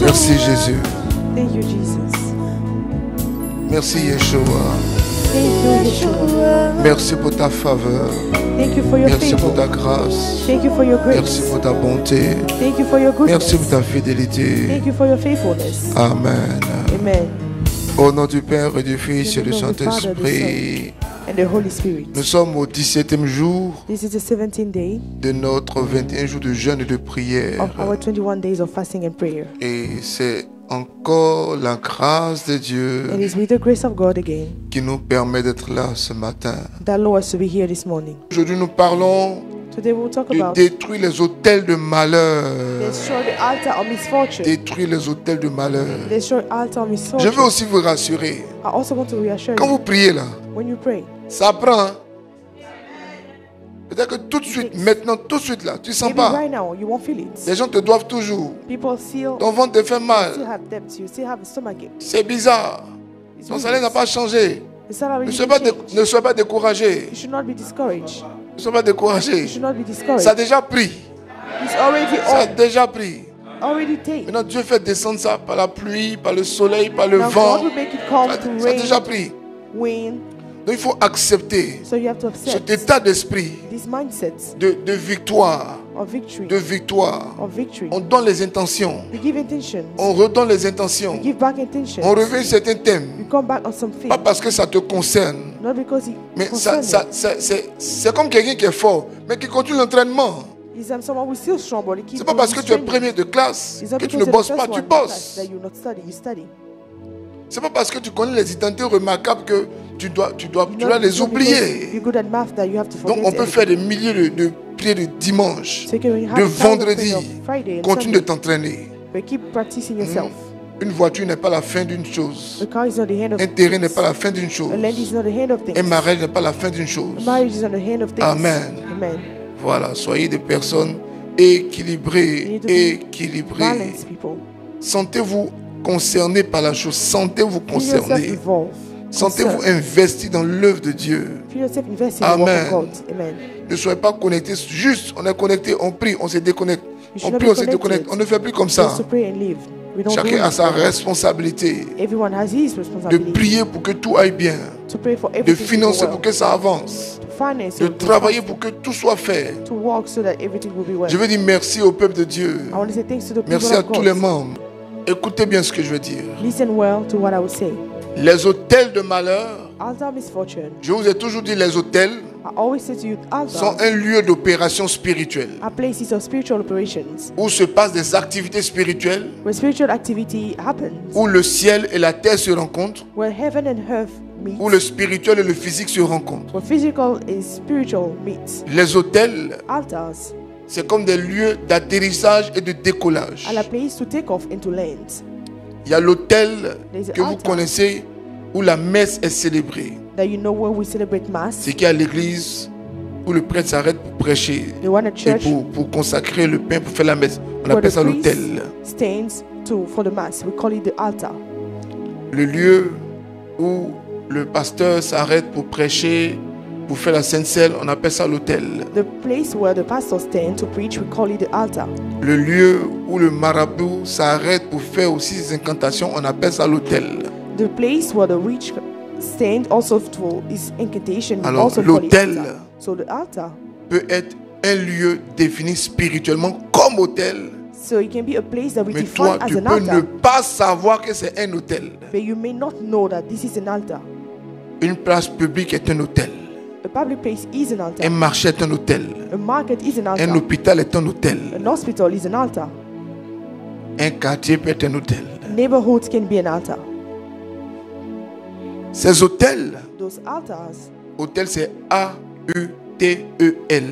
Merci Jésus. Thank you, Jesus. Merci Yeshua. Thank you, Yeshua. Merci pour ta faveur. Thank you for your Merci pour ta favor. grâce. Thank you for your Merci grace. pour ta bonté. Thank you for your Merci pour goodness. ta fidélité. Thank you for your faithfulness. Amen. Amen. Au nom du Père et du Fils et In the du name of the Father, the Saint-Esprit, And the Holy Spirit. nous sommes au 17e jour This is the 17th day de notre 21 jours de jeûne et de prière. of our 21 days of fasting and prayer. Et c'est encore la grâce de Dieu It is with the grace of God again qui nous permet d'être là ce matin. that allows us to be here this morning. Aujourd'hui, nous parlons Today we'll talk de about détruire les autels de malheur. destroy the altar of misfortune. Détruire les autels de malheur. Destroy altar of Je misfortune. veux aussi vous rassurer. I also want to reassure Quand you vous priez là, when you pray. ça prend. Hein? Peut-être que tout de suite, maintenant, tout de suite là, tu sens Maybe pas. right now you won't feel it. Les gens te doivent toujours. People still Ton ventre te fait still mal. have debts. You still have a stomachache. C'est bizarre. It's Ton weird. salaire n'a pas changé. The salary Ne didn't sois pas, change. ne sois pas découragé. You should not be discouraged. Ne sois pas You découragé. should not be discouraged. Ça a déjà pris. It's already Ça a on, déjà pris. already taken. Maintenant, Dieu fait descendre ça par la pluie, par le soleil, par le Now vent. God will make it come Ça, to ça a déjà rain, pris. wind. Donc, il faut accepter So you have to cet accept état d'esprit this mindset de victoire. of victory. De victoire. Of victory. On donne les intentions. We give intentions. On redonne les intentions. We give back intentions. On revient sur certains thèmes. We come back on something. Pas parce que ça te concerne. Not because it Mais concerns c'est comme quelqu'un qui est fort, mais qui continue l'entraînement. you. It's someone who's still strong, but he keeps C'est pas doing parce que his tu es training. premier de classe It's not que tu because ne you're the bosses first pas, tu one in class bosses. that you not study. You study. C'est pas parce que tu connais les identités remarquables que tu dois Not les because oublier. you're good at math that you have to Donc forget on peut everything. faire des milliers de prières de dimanche, So you can have de thousands of vendredi. prayers on Friday and Continue de Sunday, t'entraîner. but keep practicing yourself. Une voiture n'est pas la fin d'une chose. A car is not the hand of Un terrain n'est things. pas la fin d'une chose. A land is not the hand of things. Un mariage n'est pas la fin d'une A chose. marriage is not the hand of things. Amen. Amen. Voilà, soyez des personnes You équilibrées, need to be équilibrées. balanced people. Sentez-vous concerné par la chose. Sentez-vous Feel yourself concerné. involved. Sentez-vous Concerned. investi dans l'œuvre de Dieu. Feel yourself invested in the work Amen. of God. Amen. Ne soyez pas connectés juste. On est connecté, on prie, on se déconnecte. You On should not prie, be on se déconnecte. connected. On ne fait plus comme Just ça. to pray and live. We don't do Chacun a it. sa responsabilité Everyone has his de responsibility prier pour que tout aille bien, to pray for de everything to go financer well, pour que ça avance, to finance de it, travailler pour que tout soit fait. to work so that everything will be well. Je veux dire merci au peuple de Dieu. I want to say thanks to the people Merci à of tous God. les membres. Écoutez bien ce que je veux dire. Listen well to what I will say. Les hôtels de malheur, Altar of misfortune. je vous ai toujours dit, les hôtels I always say to you, sont altars un lieu d'opération spirituelle are places of spiritual operations où se passent des activités spirituelles, where spiritual activity happens, où le ciel et la terre se rencontrent, where heaven and earth meet, où le spirituel et le physique se rencontrent. where physical and spiritual meet. Les hôtels, Altars c'est comme des lieux d'atterrissage et de décollage. are a place to take off and to land. Il y a l'hôtel There's que an vous altar connaissez où la messe est célébrée. that you know where we celebrate mass. C'est qu'il y a l'église où le prêtre s'arrête pour prêcher The one at et church pour consacrer le pain, pour faire la messe. On where appelle the ça priest l'hôtel. stands for the mass. We call it the altar. Le lieu où le pasteur s'arrête pour prêcher, pour faire la Sainte Seine, on appelle ça l'hôtel. The place where the pastor stands to preach, we call it the altar. Le lieu où le marabout s'arrête pour faire aussi ses incantations, on appelle ça l'hôtel. The place where the witch stand also for his incantation, we Alors, also call it l'autel altar. So the altar, peut être un lieu défini spirituellement comme hôtel, so it can be a place that we mais toi, define as tu an peux ne altar, pas savoir que c'est un hôtel. but you may not know that this is an altar. Une place publique est un hôtel. A public place is an altar. Un marché est un hôtel. A market is an Un altar. hôpital est un hôtel. An hospital is an altar. Un quartier peut être un hôtel. Neighborhoods can be an altar. Ces hôtels, Those altars, hôtel c'est A-U-T-E-L.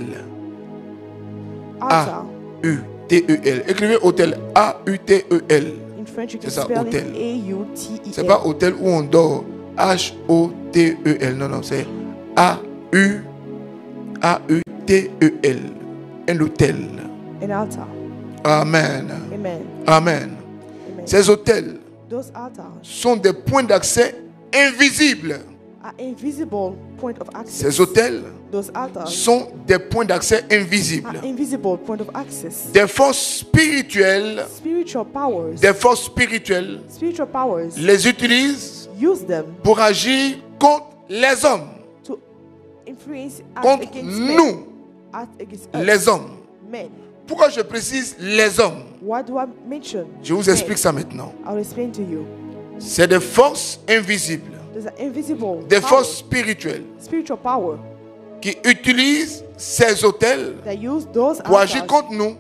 altar, A-U-T-E-L. Écrivez hôtel A-U-T-E-L. in French you can C'est ça, spell hôtel. it A-U-T-E-L. C'est pas hôtel où on dort. H-O-T-E-L. Non, non, c'est A-U-T-E-L. Un hôtel. An altar. Amen. Amen. Amen. Amen. Ces hôtels Those altars sont des points d'accès invisibles An invisible point of access. Ces autels Those altars sont des points d'accès invisibles. are invisible point of access. Des forces spirituelles, Spiritual powers. spiritual powers les utilisent Use them pour agir contre les hommes, to influence us contre against nous, men. Us against us, les hommes. men. Pourquoi je précise les hommes? Why do I mention? Je vous explique ça maintenant. I'll explain to you. C'est des forces invisibles, There's an invisible des power, forces spirituelles spiritual power qui utilisent ces autels that use those pour agir altars contre nous,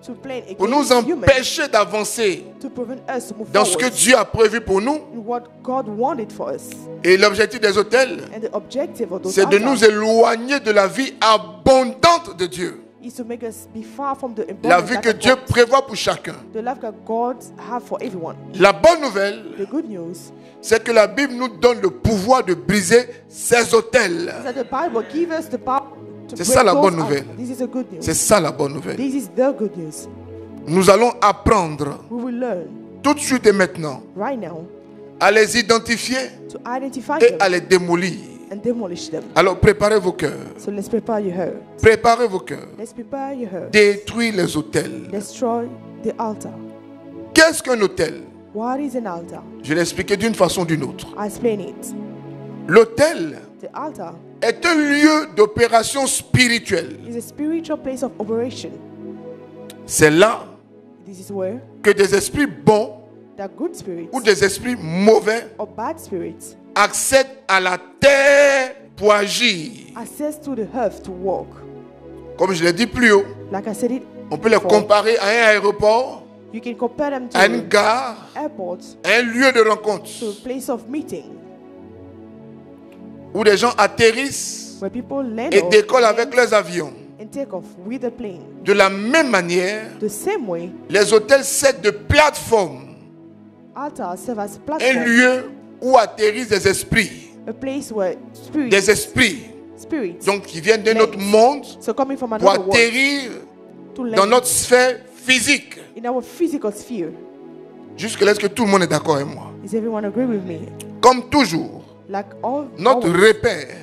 to play pour nous against humans, empêcher d'avancer to prevent us to move dans ce que forward Dieu a prévu pour nous. in what God wanted for us. Et l'objectif des autels, And the objective of those c'est de altars nous éloigner de la vie abondante de Dieu. is to make us be far from the La abundant vie life que of Dieu God, prévoit pour chacun. the life that God have for everyone. La bonne nouvelle, The good news c'est que la Bible nous donne le pouvoir de briser ces autels. is that the Bible gives us the power to C'est break ça la those bonne nouvelle. altars. This is a good news. C'est ça la bonne nouvelle. This is the good news. Nous allons apprendre We will learn tout de suite et maintenant right now à les identifier to identify et them à les démolir. and demolish them. Alors préparez vos cœurs. So let's prepare your heart. Préparez vos cœurs. Let's prepare your heart. Détruire les autels. Destroy the altar. Qu'est-ce qu'un autel? What is an altar? Je vais l'expliquer d'une façon ou d'une autre. I explain it. L'autel The altar est un lieu d'opération spirituelle. is a spiritual place of operation. C'est là This is where que des esprits bons the good spirits ou des esprits mauvais or bad spirits accèdent à la terre pour agir. access to the earth to walk. Comme je l'ai dit plus haut, Like I said it, on peut les comparer à un aéroport, you can compare them to à une gare, airports, à un lieu de rencontre to a place of meeting où des gens atterrissent where people land et off décollent avec leurs avions. and take off with the plane. De la même manière, The same way, les hôtels servent de plateforme, altars serve as un platform, lieu où atterrissent des esprits, a place where des esprits, spirits, donc qui viennent d'un autre monde so coming from pour another world, atterrir to dans land notre sphère physique. in our physical sphere. Jusque-là, est-ce que tout le monde est d'accord avec moi? Does everyone agree with me? Comme toujours, Like all notre repère,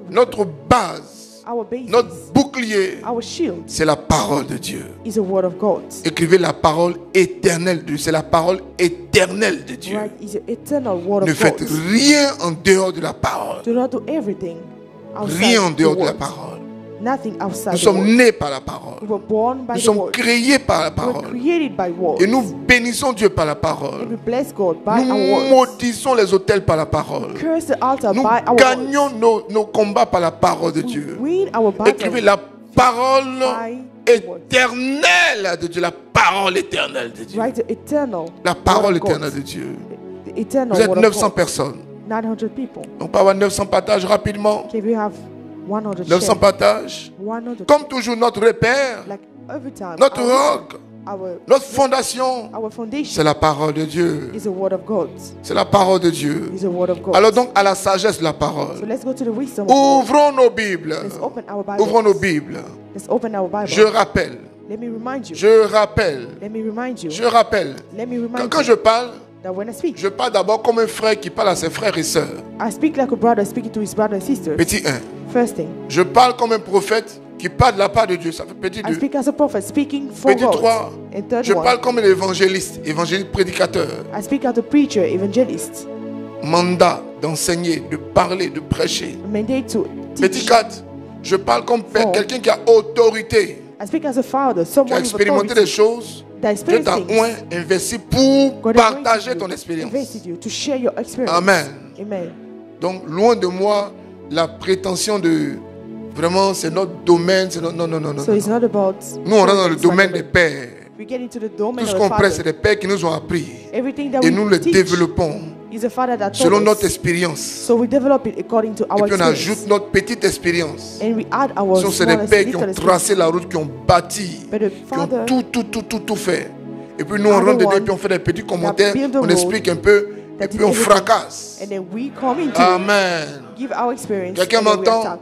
notre base, our basis, notre bouclier, our shield c'est la parole de Dieu. is the word of God. Écrivez la parole éternelle de Dieu. C'est la parole éternelle de Dieu. Right is the eternal word Ne of faites God. rien en dehors de la parole. Do not do everything outside Rien en the dehors de la word. parole. Nothing outside Nous the sommes word. nés par la parole. We were born by Nous the sommes word. créés par la We were parole. created by word. Et nous bénissons Dieu par la And parole. we bless God by Nous our words. maudissons les autels par la parole. Curse the altar Nous by our gagnons nos combats par la parole de words. Dieu. Win our Écrivez battle la parole by the word. éternelle de Dieu. La parole éternelle de Dieu. Right, the eternal La parole word of God. éternelle de Dieu. The eternal Vous êtes word of 900 God. personnes. 900 people. On peut avoir 900 partages rapidement. Okay, we have 100 900 shares. partages. 100. Comme toujours, notre repère, Like every time. notre roc, Our notre fondation, c'est foundation la parole de Dieu. is the word of God. C'est la parole de Dieu. Is the word of God. Alors donc, à la sagesse de la So parole. let's go to the wisdom of God. Ouvrons nos Bibles. Let's open our Bible. Ouvrons nos Bibles. Let's open our Bible. Je rappelle. Let me remind you. Je rappelle. Let me remind you. Je rappelle. Let me remind Quand you je parle, that when I speak, je parle d'abord comme un frère qui parle à ses frères et sœurs. I speak like a brother speaking to his brother and sister. Petit 1. First thing, Je parle comme un prophète qui parle de la part de Dieu. Ça fait petit I 2. speak as a prophet speaking for Petit 3. God. And third Je one, parle comme un évangéliste, évangéliste prédicateur. I speak as a preacher, evangelist. Mandat d'enseigner, de parler, de prêcher. Mandate to Petit teach. 4. Je parle comme Four. quelqu'un qui a autorité, I speak as a father, qui a someone with expérimenté des authority. choses. That Dieu t'a experience things. investi pour God partager anointed ton you, expérience. invested you to share your experience. Amen. Amen. Donc, loin de moi la prétention de vraiment c'est notre domaine. C'est notre... Non, non, non, non. So it's not about. Nous, on rentre dans le it's like domaine a- des pères. We get into the domain Tout ce of qu'on the prête, c'est father. des pères qui nous ont appris. Everything that Et we nous le teach développons is a father that selon told notre us. expérience. So we develop it according to Et our puis on experience. ajoute notre petite expérience. And we add our Ce sont des smallest pères qui ont little tracé experience. la route, qui ont bâti, But the qui ont father tout fait. Et puis nous, on rentre dedans et puis on fait des petits commentaires, build the on road, explique un peu, et that puis did on everything. fracasse. And then we come into Amen. give our experience. Quelqu'un and then we m'entend? attack.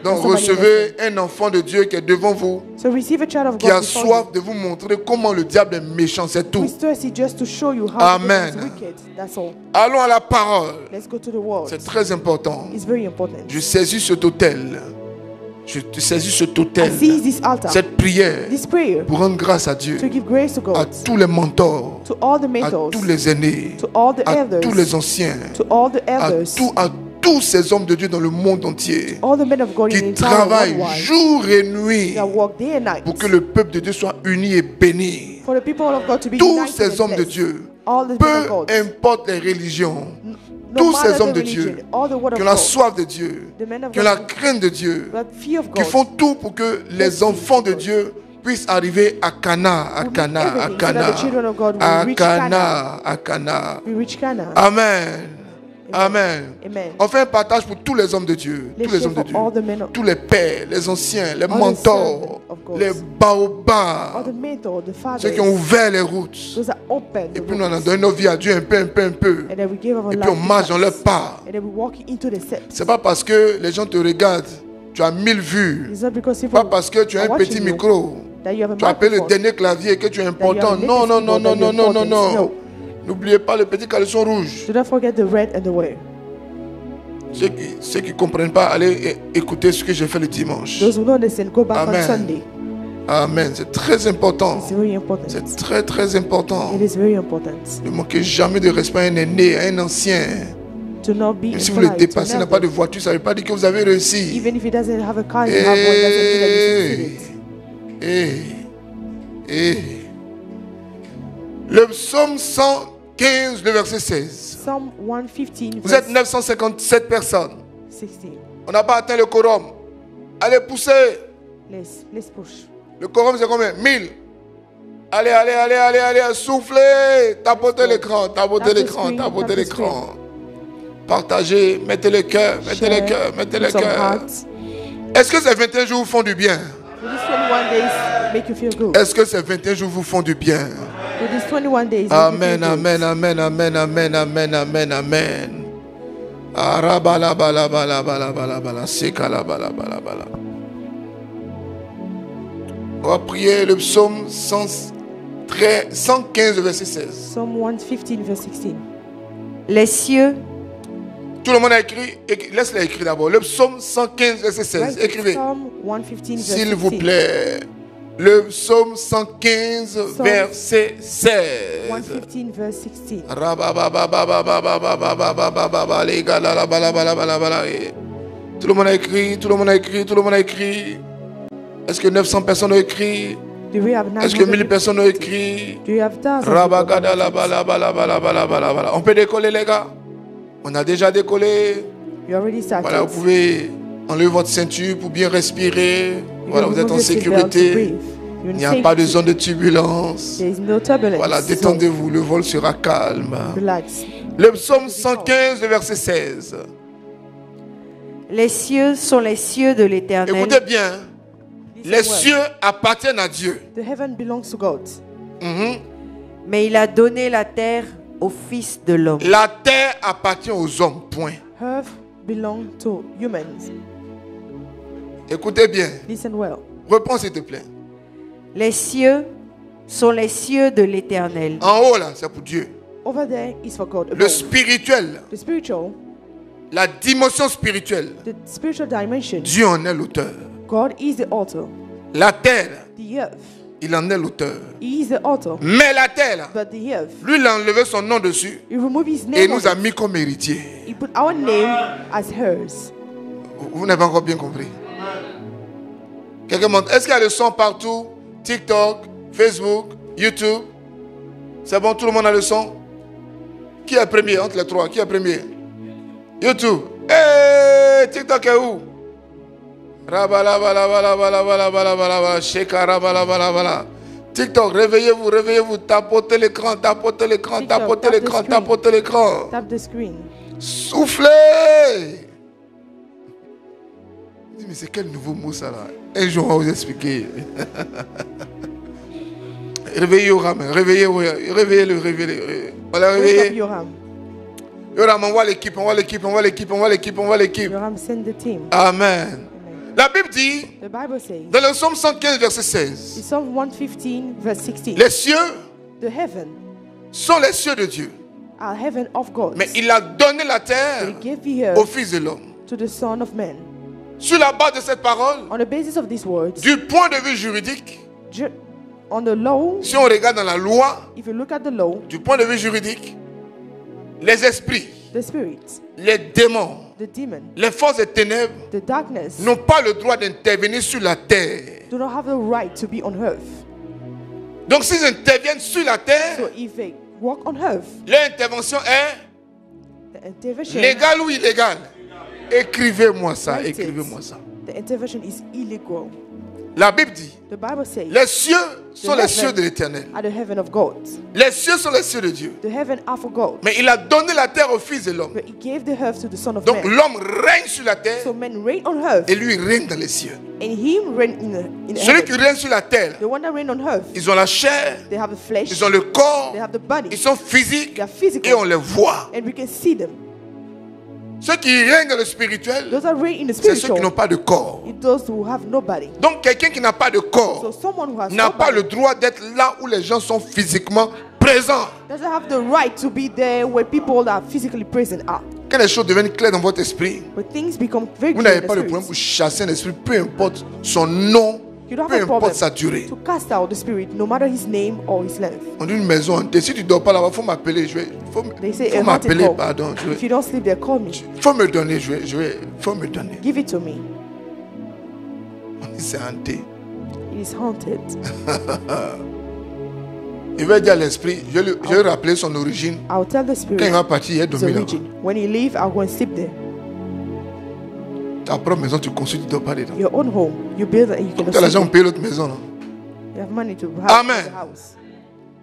Donc for somebody recevez un enfant de Dieu qui est devant vous, listening. So receive a child of qui God a before soif de vous montrer comment le diable est méchant, c'est you. tout. Who is thirsty just to show you how the Amen. devil is wicked. That's all. Allons à la parole. Let's go to the word. C'est très important. It's very important. Je saisis cet autel. Je saisis cet I autel. seize this altar, Cette prière this prayer, pour rendre grâce à Dieu, to give grace to à God, tous les mentors, to all the à mentors, tous les aînés, to all the à elders, tous les anciens, to all the à elders, tous ces hommes de Dieu dans le monde entier all the men of God in the qui entire travaillent worldwide jour et nuit that work day and night pour que le peuple de Dieu soit uni et béni. for the people of God to be Tous united ces and hommes de blessed. Dieu, All the men of peu God, importe les religions, no tous matter ces hommes the de religion, Dieu all the word qui of ont la God, soif de Dieu, the men of qui ont la God, crainte de Dieu, that fear of qui God, font tout pour que les enfants de Dieu puissent arriver à Cana, à will do Cana, à everything so that Cana, the children of God will à reach Cana, à Cana. we reach Canaan. Amen. Amen. Amen. On fait un partage pour tous les hommes de Dieu, Let's tous les share hommes de for Dieu, all the men of tous les pères, les anciens, les the mentors, servants of God. les all baobabs, the mentors, the fathers, ceux qui ont ouvert les routes. those that open Et the puis nous on a roads. donné nos vies à Dieu un peu, un peu, un peu. And then we give our Et life puis on to marche dans leur Christ. pas. And then we walk into the steps. C'est pas parce que les gens te regardent, tu as 1000 vues. It's not because Pas people parce que tu as are un petit watching you micro. that you have a Tu as appelé le microphone. dernier clavier que tu es you important. have a Non, non, latest non, non, keyboard non, that non, you're non, non. important. N'oubliez pas le petit caleçon rouge. Do not forget the red and the white. Ceux qui ne comprennent pas, allez écouter ce que j'ai fait le dimanche. Those who don't understand, go back Amen. on Sunday. Amen. C'est très important. It's very important. C'est très, très important. It is very important. Ne manquez jamais de respect à un aîné, à un ancien. To not be Même si vous le impolite to dépassez, an n'a pas de elder. voiture, ça ne veut pas dire que vous avez réussi. Even if he doesn't have a car, you have one, doesn't mean that you succeeded. Le psaume 115, le verset 16. Psalm 115, Vous êtes verse 957 personnes. 16. On n'a pas atteint le quorum. Allez, poussez. Let's push. Le quorum, c'est combien? 1000. Allez, allez, allez, allez, allez, soufflez. Tapotez l'écran, tapotez Tap the l'écran, screen, tapotez tap the l'écran. Partagez, mettez le cœur, mettez le Share, cœur, mettez put le some cœur. hearts. Est-ce que ces 21 jours vous font du bien? Will these 21 days make you feel good? Est-ce que ces 21 jours vous font du bien? Will these 21 days make Amen, you feel good? amen, amen, amen, amen, amen, amen, amen. Arabalabalabalabalabalabala, sekalabalabala. On va prier le psaume 115, verset 16. Psalm 115, verse 16. Les cieux, Tout le monde a écrit. Laisse-les écrire d'abord. Le psaume 115, verset 16. Right? Écrivez. Psalm 115, verse S'il vous 16. plaît. Le psaume 115, verset 16. 115, verse 16. Tout le monde a écrit, tout le monde a écrit, tout le monde a écrit. Est-ce que 900 personnes ont écrit? Do we have Est-ce que 1000 900? personnes ont écrit? Do you have thousands? On peut décoller, les gars? On a déjà décollé. You already started. Voilà, vous pouvez enlever votre ceinture pour bien respirer. You Voilà, can vous êtes remove en your seatbelt to sécurité. breathe. You're Il in n'y a pas de safety. zone de turbulence. There is no turbulence. Voilà, détendez-vous, le vol sera calme. Relax. Le psaume 115, le verset 16. les cieux sont les cieux de l'Éternel. Écoutez bien, Listen les well. cieux appartiennent à Dieu. The heaven belongs to God. Mhm. Mais il a donné la terre au Fils de l'homme. La terre appartient aux hommes, point. Earth belongs to humans. Écoutez bien, Listen well. reprends s'il te plaît. Les cieux sont les cieux de l'Éternel. En haut là, c'est pour Dieu. Over there is for God. Le Above. spirituel, The spiritual, la dimension spirituelle, the spiritual dimension. Dieu en est l'auteur. God is the author. La terre, The earth, il en est l'auteur. He is the author. Mais la terre, là, But the earth, lui, il a enlevé son nom dessus He removed His et name. nous on a it. mis comme héritier. He put our name as hers. Vous n'avez encore bien compris. Quelqu'un montre. Est-ce qu'il y a le son partout? TikTok, Facebook, YouTube. C'est bon, tout le monde a le son? Qui est premier entre les trois? Qui est premier? YouTube. Hey, TikTok est où? Rabalabalabalabalabalabalabalabala. Sheka rabalabalabalabala. TikTok, réveillez-vous, réveillez-vous. Tapotez l'écran, tapotez l'écran, TikTok, tapotez tap the l'écran, screen. tapotez l'écran. Tap the screen. Soufflez. Je dis, mais c'est quel nouveau mot ça là? Un jour on va vous expliquer. Réveillez Yoram, réveillez-le, réveillez-le. On l'a Wake up réveillé. Yoram. Yoram, on voit l'équipe, on voit l'équipe, on voit l'équipe, on voit l'équipe, on voit l'équipe. Yoram, send the team. Amen. La Bible dit, The Bible says, dans le psaume 115, verset in 16, Psalm 115, verse 16, les cieux the heaven sont les cieux de Dieu, are heaven of God. mais il a donné la But terre he gave the au earth Fils de l'homme. to the Son of Man. Sur la base de cette parole, On the basis of these words, du point de vue juridique, on the law, si on regarde dans la loi, if you look at the law, du point de vue juridique, les esprits, the spirits, les démons, the demon, les forces des ténèbres the darkness n'ont pas le droit d'intervenir sur la terre. do not have the right to be on earth. Donc s'ils interviennent sur la terre, So if they walk on earth, leur intervention est the intervention, légale ou illégale. Écrivez-moi ça, Write it. écrivez-moi ça. the intervention is illegal. La Bible dit, The Bible says, les cieux sont les heaven cieux de l'Éternel. are the heaven of God. Les cieux sont les cieux de Dieu. The heaven are for God. Mais il a donné la terre au Fils de l'homme. But he gave the earth to the Son of Donc Man. l'homme règne sur la terre So men reign on earth, et lui règne dans les cieux. and him reign in Celui qui heaven. règne sur la terre, The one that reign on earth, ils ont la chair, they have the flesh, ils ont le corps, they have the body, ils sont physiques they are et on physical, les voit. and we can see them. Ceux qui règnent dans le spirituel, Those that reign in the c'est ceux qui spiritual, n'ont pas de corps. it's those who have nobody. Donc quelqu'un qui n'a pas de So corps someone who has n'a pas le nobody droit d'être là où les gens sont physiquement présents. doesn't have the right to be there where people that are physically present are. Quand les choses deviennent claires dans votre esprit, But things become very vous clear n'avez in pas the le problème spirit. pour chasser un esprit, peu importe son nom, You don't peu have a problem importe sa durée. to cast out the spirit, no matter his name or his length. On dit une maison hantée. Si tu ne dors pas là-bas, il faut m'appeler. They say Faut a haunted m'appeler, home. pardon. If you don't sleep there, call me. Faut me donner, faut me donner. Give it to me. On dit c'est hanté. It is haunted. Il va dire à l'esprit, je vais rappeler son origine. I'll tell the Quand il spirit va partir, il est his dormi là-bas. origin. When you leave, I'll go and sleep there. Ta propre maison, tu construis, tu ne dors pas dedans. Your own home, you build it and you Tu can as l'argent sleep pour payer l'autre maison. Là. there. You have money to have Amen. the house.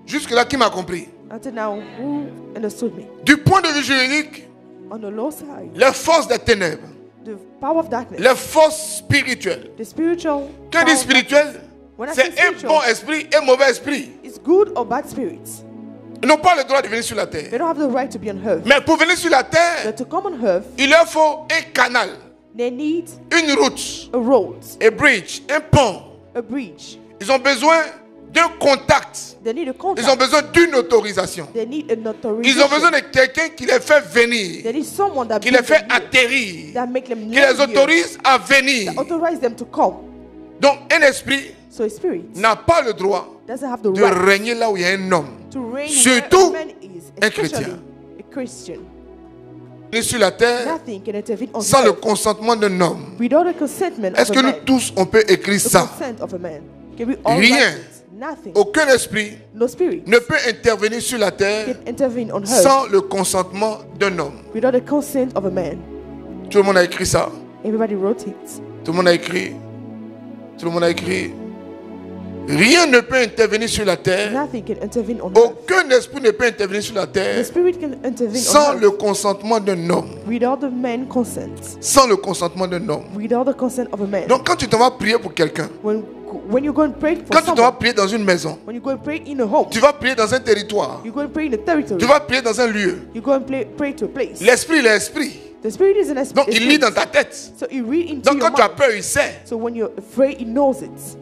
Jusque-là, qui m'a compris? Until now, who understood me? Du point de vue juridique, On the low side, les forces des ténèbres, the power of darkness, les forces spirituelles. the spiritual. Quand on power dit of spirituel, darkness. When I c'est say un spiritual, bon esprit et un mauvais esprit. it's good or bad spirits. Ils n'ont pas le droit de venir sur la terre. They don't have the right to be on earth. Mais pour venir sur la terre, But to come on earth, il leur faut un canal, they need une route, a road, un bridge, un pont. a bridge. Ils ont besoin d'un contact. They need a Ils ont contact. besoin d'une autorisation. They need an Ils ont besoin authorization. de quelqu'un qui les fait venir, They need someone that qui les brings fait them here, atterrir, that make them qui les live here, autorise à venir. that authorize them to come. Donc un esprit So a spirit n'a pas le droit doesn't have the de right régner là où il y a un homme. to reign Surtout where a man is, un especially chrétien. a Christian. Et sur la terre, Nothing can intervene on sans le earth consentement d'un homme. without the consentment Est-ce of que a nous man. tous, on peut écrire The ça? consent of a man. Can we all Rien. write it? Nothing. Aucun esprit No spirit ne peut intervenir sur la terre can intervene on earth sans le consentement d'un homme. without the consent of a man. Tout le monde a écrit ça. Everybody wrote it. Tout le monde a écrit. Tout le monde a écrit. Rien ne peut intervenir sur la terre. Nothing can intervene on earth. Aucun esprit ne peut intervenir sur la The terre spirit can intervene sans on le earth consentement d'un homme. without the man consent. Sans le consentement d'un homme. Without the consent of a man. Donc quand tu t'en vas prier pour quelqu'un, When you go and pray for quand tu t'en vas someone, prier dans une maison, when you go and pray in a home, tu vas prier dans un territoire, you go and pray in a territory, tu vas prier dans un lieu. you go and pray to a place. L'esprit, l'esprit. The spirit is an Donc il lit dans ta tête. So you read into Donc your quand tu as mind. peur, il sait. So when you're afraid, he knows it.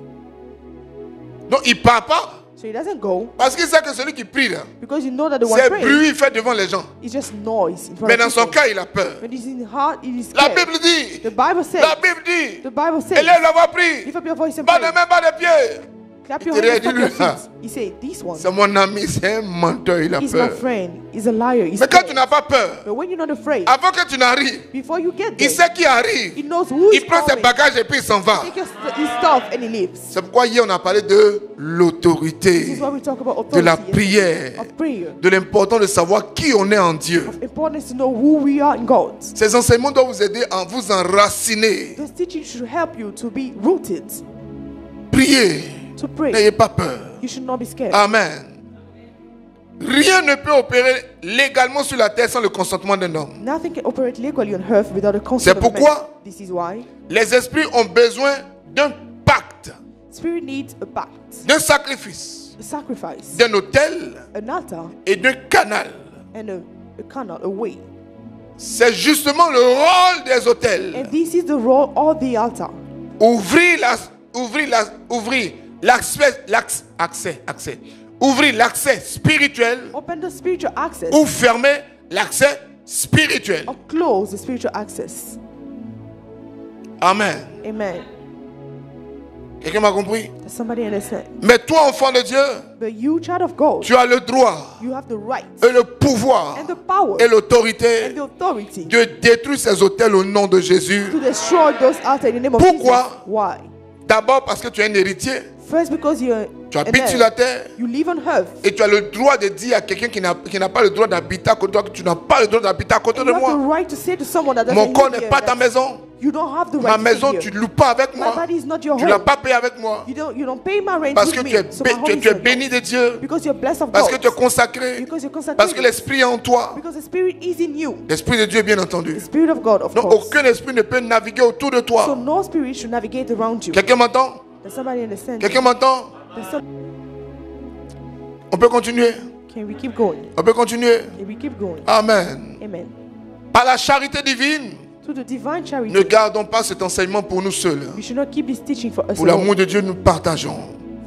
Donc il ne part pas. So he doesn't go Parce qu'il sait que celui qui prie là, because you know that the one c'est praying bruit fait devant les gens. is just noise in front Mais of dans son people. cas, il a peur. When he's in heart, it is La scared. Bible dit, The Bible says, la Bible dit, the Bible says, élève la voix, prie. lift up your voice and Pas pray. de main, pas de pied. Clap Il your te hands, dit, clap your dis-lui, ah, feet. He said, this one, c'est mon ami, c'est un menteur, il a he's my peur. friend, he's a liar, he's Mais quand scared. tu n'as pas peur, But when you're not afraid, avant que tu n'arrives, before you get il there, sait qui arrive. he knows who is Il prend ses coming. bagages et puis il s'en va. Take his stuff and he leaves. C'est pourquoi hier on a parlé de This l'autorité, is why we talk about de la authority, prière, of prayer, de l'important de savoir qui on est en Dieu. of importance to know who we are in God. Ces enseignements doivent vous aider à vous enraciner. This teaching should help you to be rooted, Priez, to pray. n'ayez pas peur. You should not be scared. Amen. Rien ne peut opérer légalement sur la terre sans le consentement d'un homme. Nothing can operate legally on earth without the consent C'est of a man. pourquoi This is why les esprits ont besoin d'un pacte, spirit needs a pact, d'un sacrifice, a sacrifice, d'un autel an altar, et d'un canal. and a canal, a way. C'est justement le rôle des autels. And this is the role of the altar. Ouvrir l'accès spirituel Open the spiritual access ou fermer l'accès spirituel. or close the spiritual access. Amen. Amen. Quelqu'un m'a compris? Does somebody understand? Mais toi, enfant de Dieu, But you, child of God, tu as le droit you have the right et le pouvoir and the power et l'autorité and the authority de détruire ces hôtels au nom de Jésus. to destroy those altars in the name of Pourquoi? Jesus. Why? D'abord parce que tu es un héritier, First, because you're tu an habites sur heir. la terre You live on earth. et tu as le droit de dire à quelqu'un qui n'a pas le droit d'habiter à côté de toi que tu n'as pas le droit d'habiter à côté And de you have the moi. right to say to someone that doesn't Mon corps live n'est here pas ta that maison. you don't have the Ma right to maison, stay tu here. ne loues pas avec My moi. body is not your Tu ne l'as home. pas payé avec moi. You don't pay my rent Parce with que me. tu es, So my home is tu es your béni de Dieu. because you're blessed of Parce God. que tu es consacré. Because you're consecrated. Parce que l'Esprit est en toi. Because the Spirit is in you. L'Esprit de Dieu, bien entendu. The Spirit of God, of Donc course. aucun esprit ne peut naviguer autour de So toi. no spirit should navigate around you. Quelqu'un m'entend? Does somebody understand? Quelqu'un m'entend? Does some- On peut continuer. Can we keep going? On peut continuer. Can we keep going? Amen. Amen. Par la charité divine, To the divine ne charity, gardons pas cet enseignement pour nous seuls. we should not keep this teaching for us Pour l'amour alone. de Dieu, nous partageons.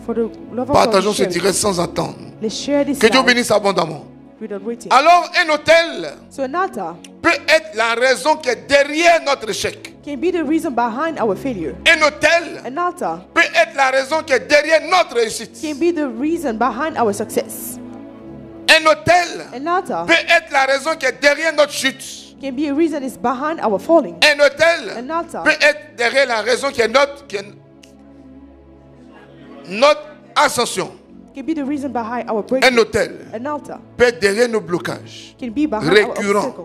For the love of God, Partageons we ce share it. direct sans attendre. Let's share this Que Dieu life bénisse abondamment. without waiting. Alors, un hôtel So an altar peut être la raison qui est derrière notre échec. can be the reason behind our failure. Un hôtel An altar peut être la raison qui est derrière notre réussite. can be the reason behind our success. Un hôtel An altar peut être la raison qui est derrière notre chute. can be a reason is behind our falling. Un hôtel An altar peut être derrière la raison qui est notre ascension. can be the reason behind our Un breakthrough. hôtel An altar peut être derrière nos blocages, can be behind récurrents, our obstacle,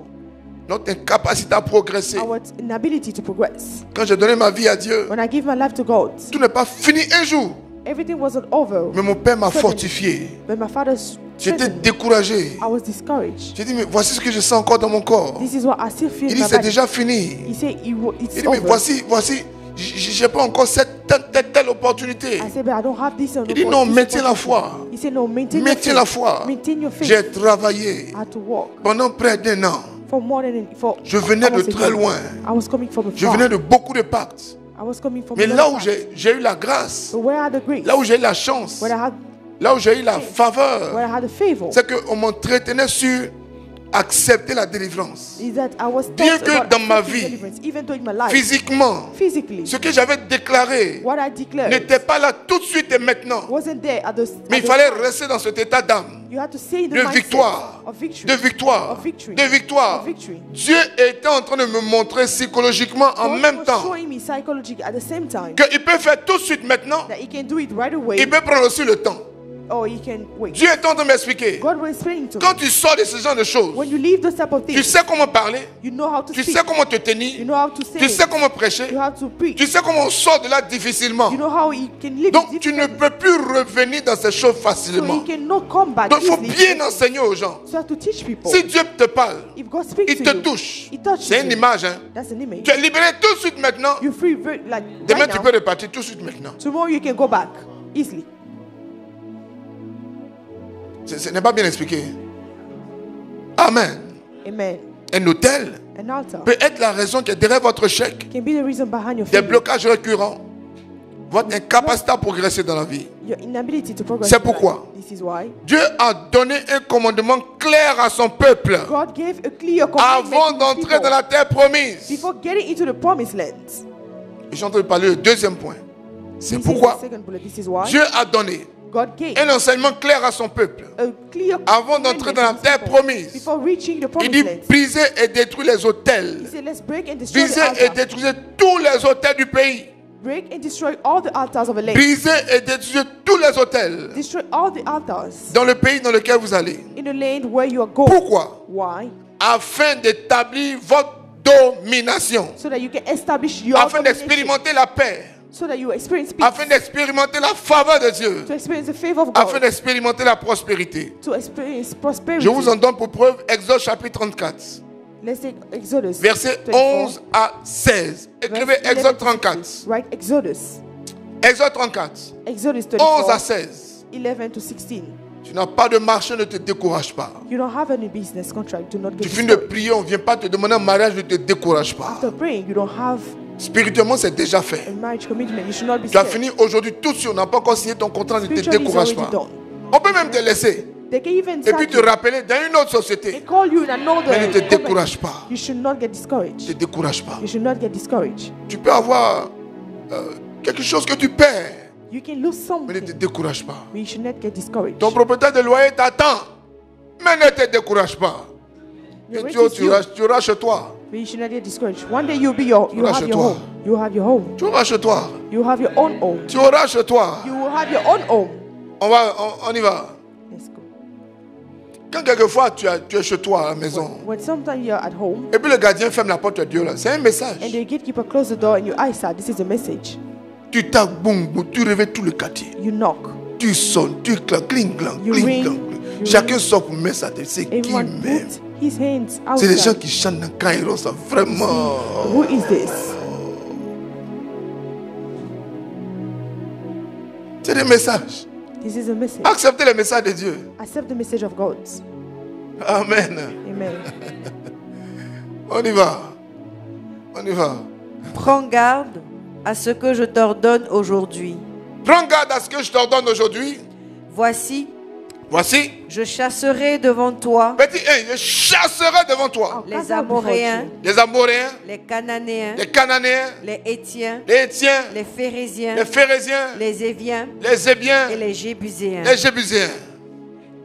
notre incapacité à progresser. our inability to progress. Quand j'ai donné ma vie à Dieu, When I give my life to God, tout n'est pas fini un jour. everything wasn't over. Mais mon Père m'a Suddenly. fortifié. But my father J'étais strengthened me. découragé. I was discouraged. J'ai dit, mais voici ce que je sens encore dans mon corps. This is what I still feel Il in dit, my c'est body. déjà fini. He said it's Il dit, mais over. voici, j'ai pas encore cette telle opportunité. I said, but I don't have this. Il dit, non, maintiens la foi. He said, no, maintain your Maintiens faith. la foi. Maintain your faith. J'ai travaillé I had to walk pendant près d'un an. for more than for. Je venais de almost a très year. loin. I was coming from Je afar. venais de beaucoup de pactes. I was coming from. Mais a lot là of où past. j'ai eu la grâce, But where are the grace? là où j'ai eu la chance, Where I had, là où j'ai eu la where faveur, I had the favor. c'est qu'on m'entretenait sur accepter la délivrance. Is that I was Bien taught que about dans ma accepting vie, deliverance, even though in my life, Physiquement, physically, ce que j'avais déclaré what I declared n'était pas là tout de suite et maintenant. wasn't there at the. Mais at il the fallait time. rester dans cet état d'âme. You had to say in the De mindset victoire. of victory. De victoire. Of victory. De victoire. Of victory. Dieu était en train de me montrer psychologiquement en God même was temps showing me psychologically at the same time qu'il peut faire tout de suite maintenant. that He can do it right away, Il peut prendre aussi le temps. or He can wait. Dieu est en train de m'expliquer. God was explaining to Quand me. tu sors de ce genre de choses, When you leave those type of tu things, sais comment parler, you know how to tu speak. sais comment te You tenir, know how to say tu it. sais comment prêcher, You have to preach. tu sais comment on sort de là difficilement. You know how you can live Donc it tu ne differently. peux plus revenir dans ces choses So facilement. you cannot come back Donc il faut easily. bien enseigner aux gens. So you have to teach people. Si Dieu te parle, If God speaks il to te you, touche. He touches C'est une you. image. Hein? That's an image. Tu es libéré tout de suite maintenant. You're free like Demain right tu now. peux repartir tout de suite maintenant. Tomorrow you can go back easily. Ce n'est pas bien expliqué. Amen. Amen. Un hôtel An altar peut être la raison qui est derrière votre chèque. can be the reason behind your Des failure. blocages récurrents. Votre incapacité à progresser dans la vie. Your inability to progress. C'est in pourquoi life. This is why Dieu a donné un commandement clair à son peuple God gave a clear commandment avant to His d'entrer people dans la terre promise. before getting into the promised land. Et je suis en train de parler du deuxième point. C'est This pourquoi is the second bullet. This is why Dieu a donné God gave un enseignement clair à son peuple. a clear Avant d'entrer dans la commandment to His terre people promise. before reaching the Il promised dit land. brisez et détruisez les hôtels. He said, let's break and destroy Brisez the et altar. détruisez tous les hôtels du pays. Break and destroy all the altars of a land. Brisez et détruisez tous les hôtels Destroy all the altars dans le pays dans lequel vous allez. in the land where you are going. Pourquoi? Why? Afin d'établir votre domination. So that you can establish your Afin domination. d'expérimenter la paix. So that you experience peace. Afin d'expérimenter la faveur de Dieu. To experience the favor of Afin God. d'expérimenter la prospérité. To experience prosperity. Je vous en donne pour preuve Exode chapitre 34. Let's take Exodus. Versets 24, 11 à 16. Écrivez verse 11 Exode to 34. 16. Right, Exodus. Exode 34. Exodus 11 à 24, 16. 11 to 16. Tu n'as pas de marché, ne te décourage pas. You don't have any business contract. Do not Tu get finis de discouraged. prier, on ne vient pas te demander un mariage, ne te décourage pas. After praying, you don't have Spirituellement, c'est déjà fait. A marriage commitment, you should not be Tu as scared. fini aujourd'hui tout de suite. On n'a pas encore signé ton contrat. Ne te Spiritually, it's décourage already pas. done. On peut même te laisser. They can even Et puis sack te you. rappeler dans une autre They société. call you in another Mais ne te company. décourage pas. You should not get Ne te discouraged. décourage pas. You should not get discouraged. Tu peux avoir quelque chose que tu perds. You can lose Mais ne te something, décourage pas. but you should not get discouraged. Ton propriétaire de loyer t'attend. Mais ne te décourage pas. The Et rent tu is you, auras chez toi. but you should not get discouraged. One day you'll be you auras have chez your toi. home. You have your home. Tu auras chez toi. You have your own home. Tu auras chez toi. You will have your own home. On y va. Let's go. Quand quelquefois tu es chez toi à la maison. When sometimes you're at home Et puis le gardien ferme la porte de Dieu là. C'est un message. and the gatekeeper closes the door and your eyes are, this is a message. Tu tapes, boum, boum, tu réveilles tout le quartier. You knock. Tu sonnes, tu claques, cling, clang, You cling, ring, clang. you Chacun ring. sort pour mettre sa tête. C'est qui Everyone même? put his hands C'est les gens outside. qui chantent dans Cairo, ça vraiment. Who is this? C'est des messages. This is a message. Acceptez les messages de Dieu. Accept the message of God. Amen. Amen. On y va. On y va. Prends garde à ce que je t'ordonne aujourd'hui. Prends garde à ce que je t'ordonne aujourd'hui. Voici, Voici. je chasserai devant toi Petit 1, je chasserai devant toi I'll cast les out before Amoréens, you les Amoréens, les Cananéens, les Cananéens, les Hétiens, les Hétiens, les Phérésiens, les Phérésiens, les Éviens les Hébiens, et les Jébuséens. les Jébuséens.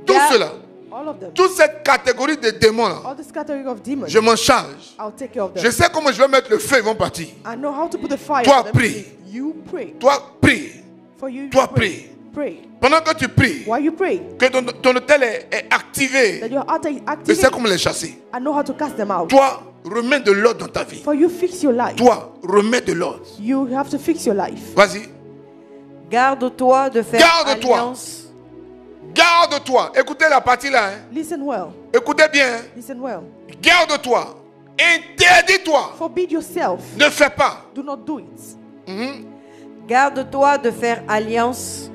Tout Garde- cela, all of them. toute cette catégorie de démons là, All the scattering of demons. je m'en charge. I'll take care of them. Je sais comment je vais mettre le feu, ils vont partir. I know how to put the fire Toi, on them. prie. You pray. Toi, prie. For you, Toi, pray. prie. Pray. Pendant que tu pries, While you pray, que ton hôtel est activé, that your altar is je active. sais comment les chasser. I know how to cast them out. Toi, remets de l'ordre dans ta vie. For you, fix your life. Toi, remets de l'ordre. You have to fix your life. Vas-y. Garde-toi de faire Garde-toi. alliance. Garde-toi. Écoutez la partie là. Hein. Listen well. Écoutez bien. Hein. Listen well. Garde-toi. Interdis-toi. Forbid yourself. Ne fais pas. Do not do it. Garde-toi de faire alliance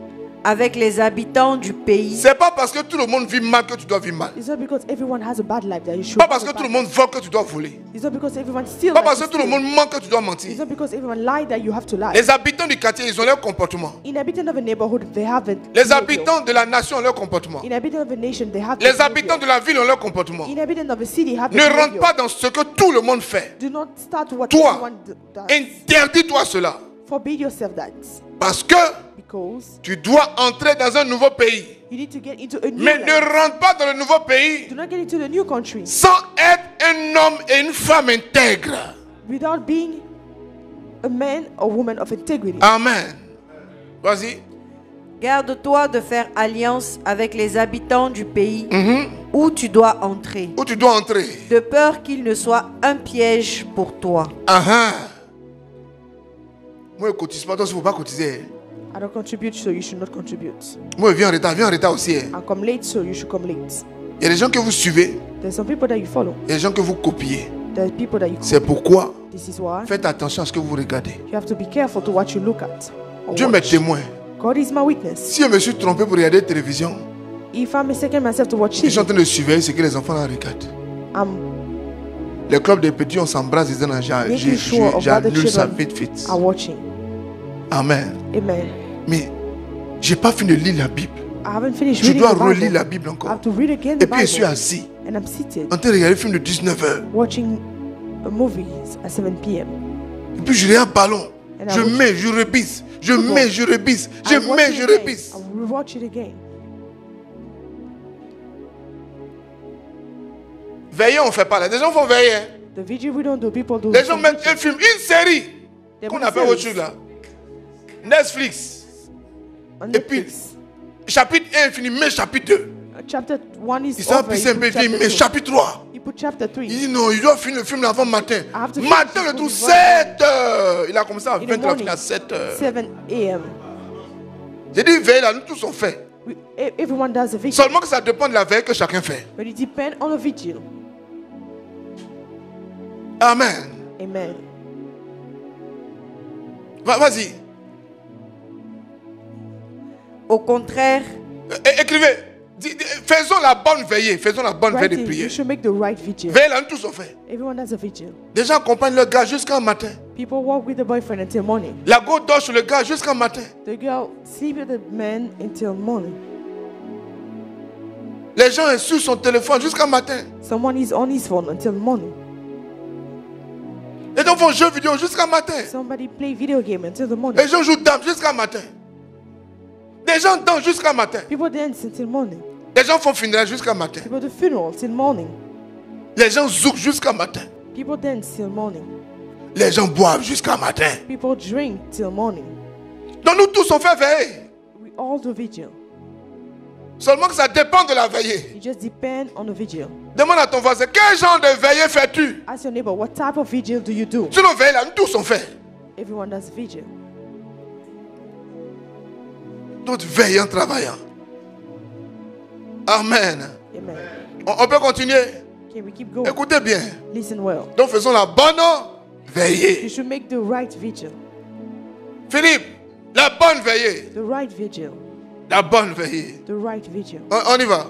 avec les habitants du pays. C'est pas parce que tout le monde vit mal que tu dois vivre mal. It's not because everyone has a bad life that you should. Pas parce have que a tout le bad monde vole que tu dois voler. life. It's not because everyone steals. Pas that parce you que tout le steal. monde ment que tu dois It's mentir. not because everyone lie that you have to lie. Les habitants du quartier, ils ont leur comportement. Inhabitants of a neighborhood, they have it. Les habitants de la nation ont leur comportement. Inhabitants of a nation, they have. Les habitants de la ville ont leur comportement. Inhabitants of a city have. Ne rentre pas dans ce que tout le monde fait. Do not start what Toi, everyone does. interdis-toi cela. Forbid yourself that, Parce que because tu dois entrer dans un nouveau pays. you need to get into a new Mais life. ne rentre pas dans le nouveau pays Do not get into the new country sans être un homme et une femme intègres. without being a man or woman of integrity. Amen. Vas-y. Garde-toi de faire alliance avec les habitants du pays où tu dois entrer, Où tu dois entrer. de peur qu'il ne soit un piège pour toi. Moi, je ne cotise pas, toi, il ne faut pas cotiser. I don't contribute, so you should not contribute. Moi, je viens en retard aussi. I come late, so you should come late. Il y a des gens que vous suivez, There's some people that you follow. il y a des gens que vous copiez. There's people that you C'est pourquoi This is why faites attention à ce que vous regardez. you have to be careful to what you look at. or Dieu m'est watch. témoin. God is my witness. Si je me suis trompé pour regarder la télévision, If I'm mistaken myself to watch je suis en TV, train de surveiller ce que les enfants là regardent. I'm Les clubs des petits, on s'embrasse, ils disent non, making sure of what the j'annule ça children vite, vite. are watching. Amen. Amen. Mais j'ai pas fini de lire la Bible. I haven't finished Je reading dois the relire Bible. la Bible I encore. have to read again Et the puis je suis Bible. assis, And I'm seated en train de regarder le film de 19h. watching movies at 7 p.m. Et puis je regarde ballon. And I Je watch mets, je rebisse. Je football. mets, je rebisse. Je I watch mets, it je again. rebisse. I will watch it again. Veiller, on ne fait pas là. Les gens vont veiller. Hein. The vigil we don't do, people do. Les gens some mettent vigil. un film, une série. They Qu'on put appelle series autre chose là. Netflix. on Et puis, Netflix. chapitre 1 fini, mais chapitre 2. Chapter 1 is Il s'en over. pisse un peu, You put mais chapter 2. chapitre 3. You put chapter 3. Il dit non, il doit finir le film avant matin. have to Matin, finish le it tout, before 7h. Il a commencé à In the 20h, il a morning. fini à 7h. 7 a.m. J'ai dit veille là, nous tous on fait. Everyone does a vigil. Seulement que ça dépend de la veille que chacun fait. But it depends on the vigil. Amen. Amen. Vas-y. Au contraire, Écrivez. Faisons la bonne veillée. Faisons la bonne veille de You prière. should make the right vigil. Veille là, nous tous on fait. Everyone has a vigil. Des gens accompagnent leur gars jusqu'à matin. People walk with the boyfriend until morning. La go dort sur le gars jusqu'à matin. The girl sleep with the man until morning. Les gens sont sur son téléphone jusqu'à matin. Someone is on his phone until morning. Les gens font jeux vidéo jusqu'à matin. Somebody play video game until the morning. Les gens jouent dame jusqu'à matin. Des gens dansent jusqu'à matin. People dance until morning. Les gens font funérailles jusqu'à matin. People do funeral till morning. Les gens zoukent jusqu'à matin. People dance till morning. Les gens boivent jusqu'à matin. People drink till morning. Donc nous tous on fait veiller. We all do vigil. Seulement que ça dépend de la veillée. It just depends on the vigil. Demande à ton voisin, quel genre de veillée fais-tu? Ask your neighbor, what type of vigil do you do? Sinon veille là, nous tous on fait. Everyone does vigil. D'autres veillent en travaillant. Amen. Amen. On peut continuer. Okay, we keep going. Écoutez bien. Listen well. Donc faisons la bonne You veillée. should make the right vigil. Philippe, la bonne veillée. The right vigil. La bonne veillée. The right vigil. On y va.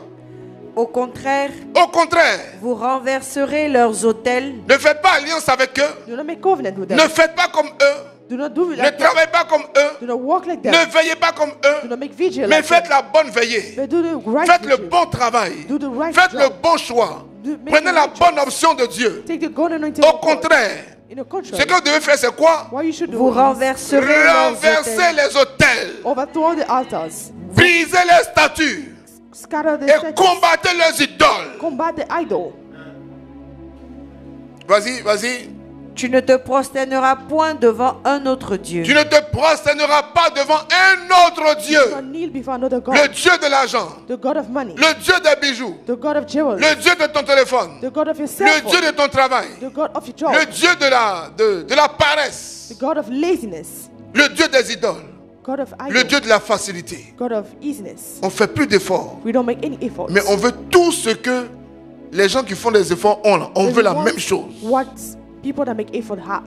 Au contraire, Au contraire, vous renverserez leurs autels, ne faites pas alliance avec eux. Do not make covenant with them. Ne faites pas comme eux. Do not do Ne like that. travaillez pas comme eux. Do not walk like that. Ne veillez pas comme Do eux. not make vigil Mais like faites that. la bonne veillée. But do the right Faites le vigil. bon travail. Do the right Faites job. le bon choix. Make Prenez the la right bonne option de Dieu. Take the golden anointing Au of God. contraire, In the contrary, ce que vous devez faire, c'est quoi? what you should do vous is renverserez leurs Renverser autels. les autels. overthrow the altars, Brisez les statues. scatter the Et statues, combattez leurs idoles. combat the idol. Vas-y, vas-y. Tu ne te prosterneras point devant un autre Dieu. Tu ne te prosterneras pas devant un autre Dieu. Do not kneel before another God. Le Dieu de l'argent. The God of money, Le Dieu des bijoux. the God of jewelry, Le Dieu de ton téléphone. the God of your cell Le phone, Dieu de ton travail. the God of your job, Le Dieu de la paresse. the God of laziness, Le Dieu des idoles. God of Le idol, Dieu de la facilité. God of easiness. On ne fait plus d'efforts. We don't make any effort. Mais on veut tout ce que les gens qui font des efforts ont là. On veut la même chose. What people that make effort have.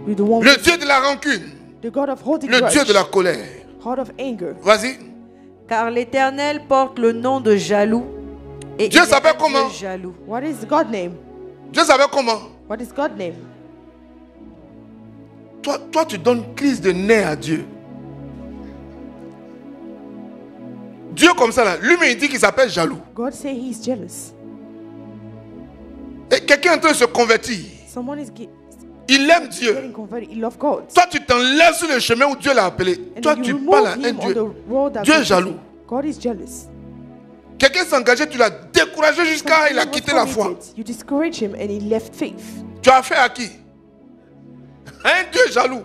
We don't want Le Dieu de la rancune. the God of holding Le grudge, Dieu de la colère. heart of anger. Vas-y. Car l'Éternel porte le nom de jaloux. Et Dieu il est s'appelle un comment? Dieu jaloux. What is God's name? Dieu savait comment? What is God's name? Toi, tu donnes crise de nez à Dieu. Dieu comme ça là, lui-même il dit qu'il s'appelle jaloux. God say he's jealous. Et quelqu'un est en train de se convertir. Someone is Il aime Dieu. getting converted. He loves God. Toi, tu t'enlèves sur le chemin où Dieu l'a appelé. And Toi, then tu you parles à remove un him on Dieu. the road that Dieu God est jaloux. God is jealous. Quelqu'un s'est engagé, tu l'as découragé jusqu'à il a He was quitté la foi. committed. You discourage him and he left faith. Tu as fait à qui? Un Dieu jaloux.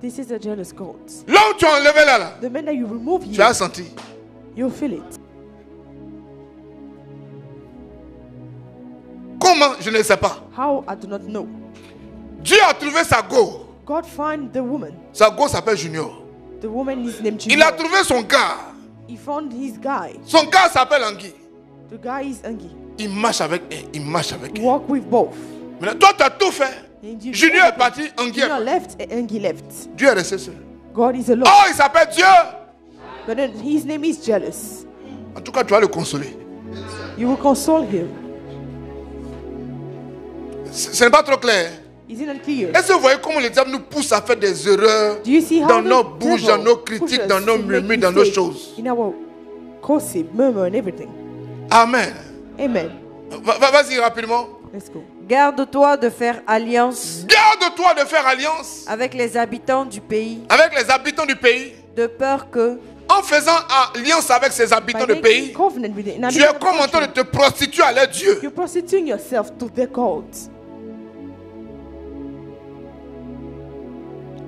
This is a jealous God. Là où tu as enlevé là, The man that you remove tu here, as senti. you'll feel it. Comment? Je ne sais pas. How? I do not know. Dieu a trouvé sa go. God found the woman. Sa go s'appelle Junior. The woman is named Il a Junior. trouvé son gars. He found his guy. Son gars s'appelle Anguille. The guy is Angi. Il marche avec un, il marche avec un. Walk with both. Maintenant, toi, tu as tout fait. And you- Junior est parti, Anguille est Junior parti. left and Angi left. Dieu est resté seul. God is alone. Oh, il s'appelle Dieu. But then his name is jealous. En tout cas, tu vas le consoler. You will console him. Ce n'est pas trop clair. Is it not clear? Est-ce que vous voyez comment le diable nous pousse à faire des erreurs Do you see how dans the nos bouches, devil dans nos pushes critiques, us dans nos to make murmures, dans nos mistakes choses? In our gossip, murmur, and everything. Amen. Amen. Vas-y rapidement. Let's go. Garde-toi de faire alliance Garde-toi de faire alliance avec les habitants du pays, avec les habitants du pays. de peur que, En faisant alliance avec ces habitants By du making pays, covenant with the tu inhabitants es of the comme en train de country, te prostituer à leur Dieu. you're prostituting yourself to their gods.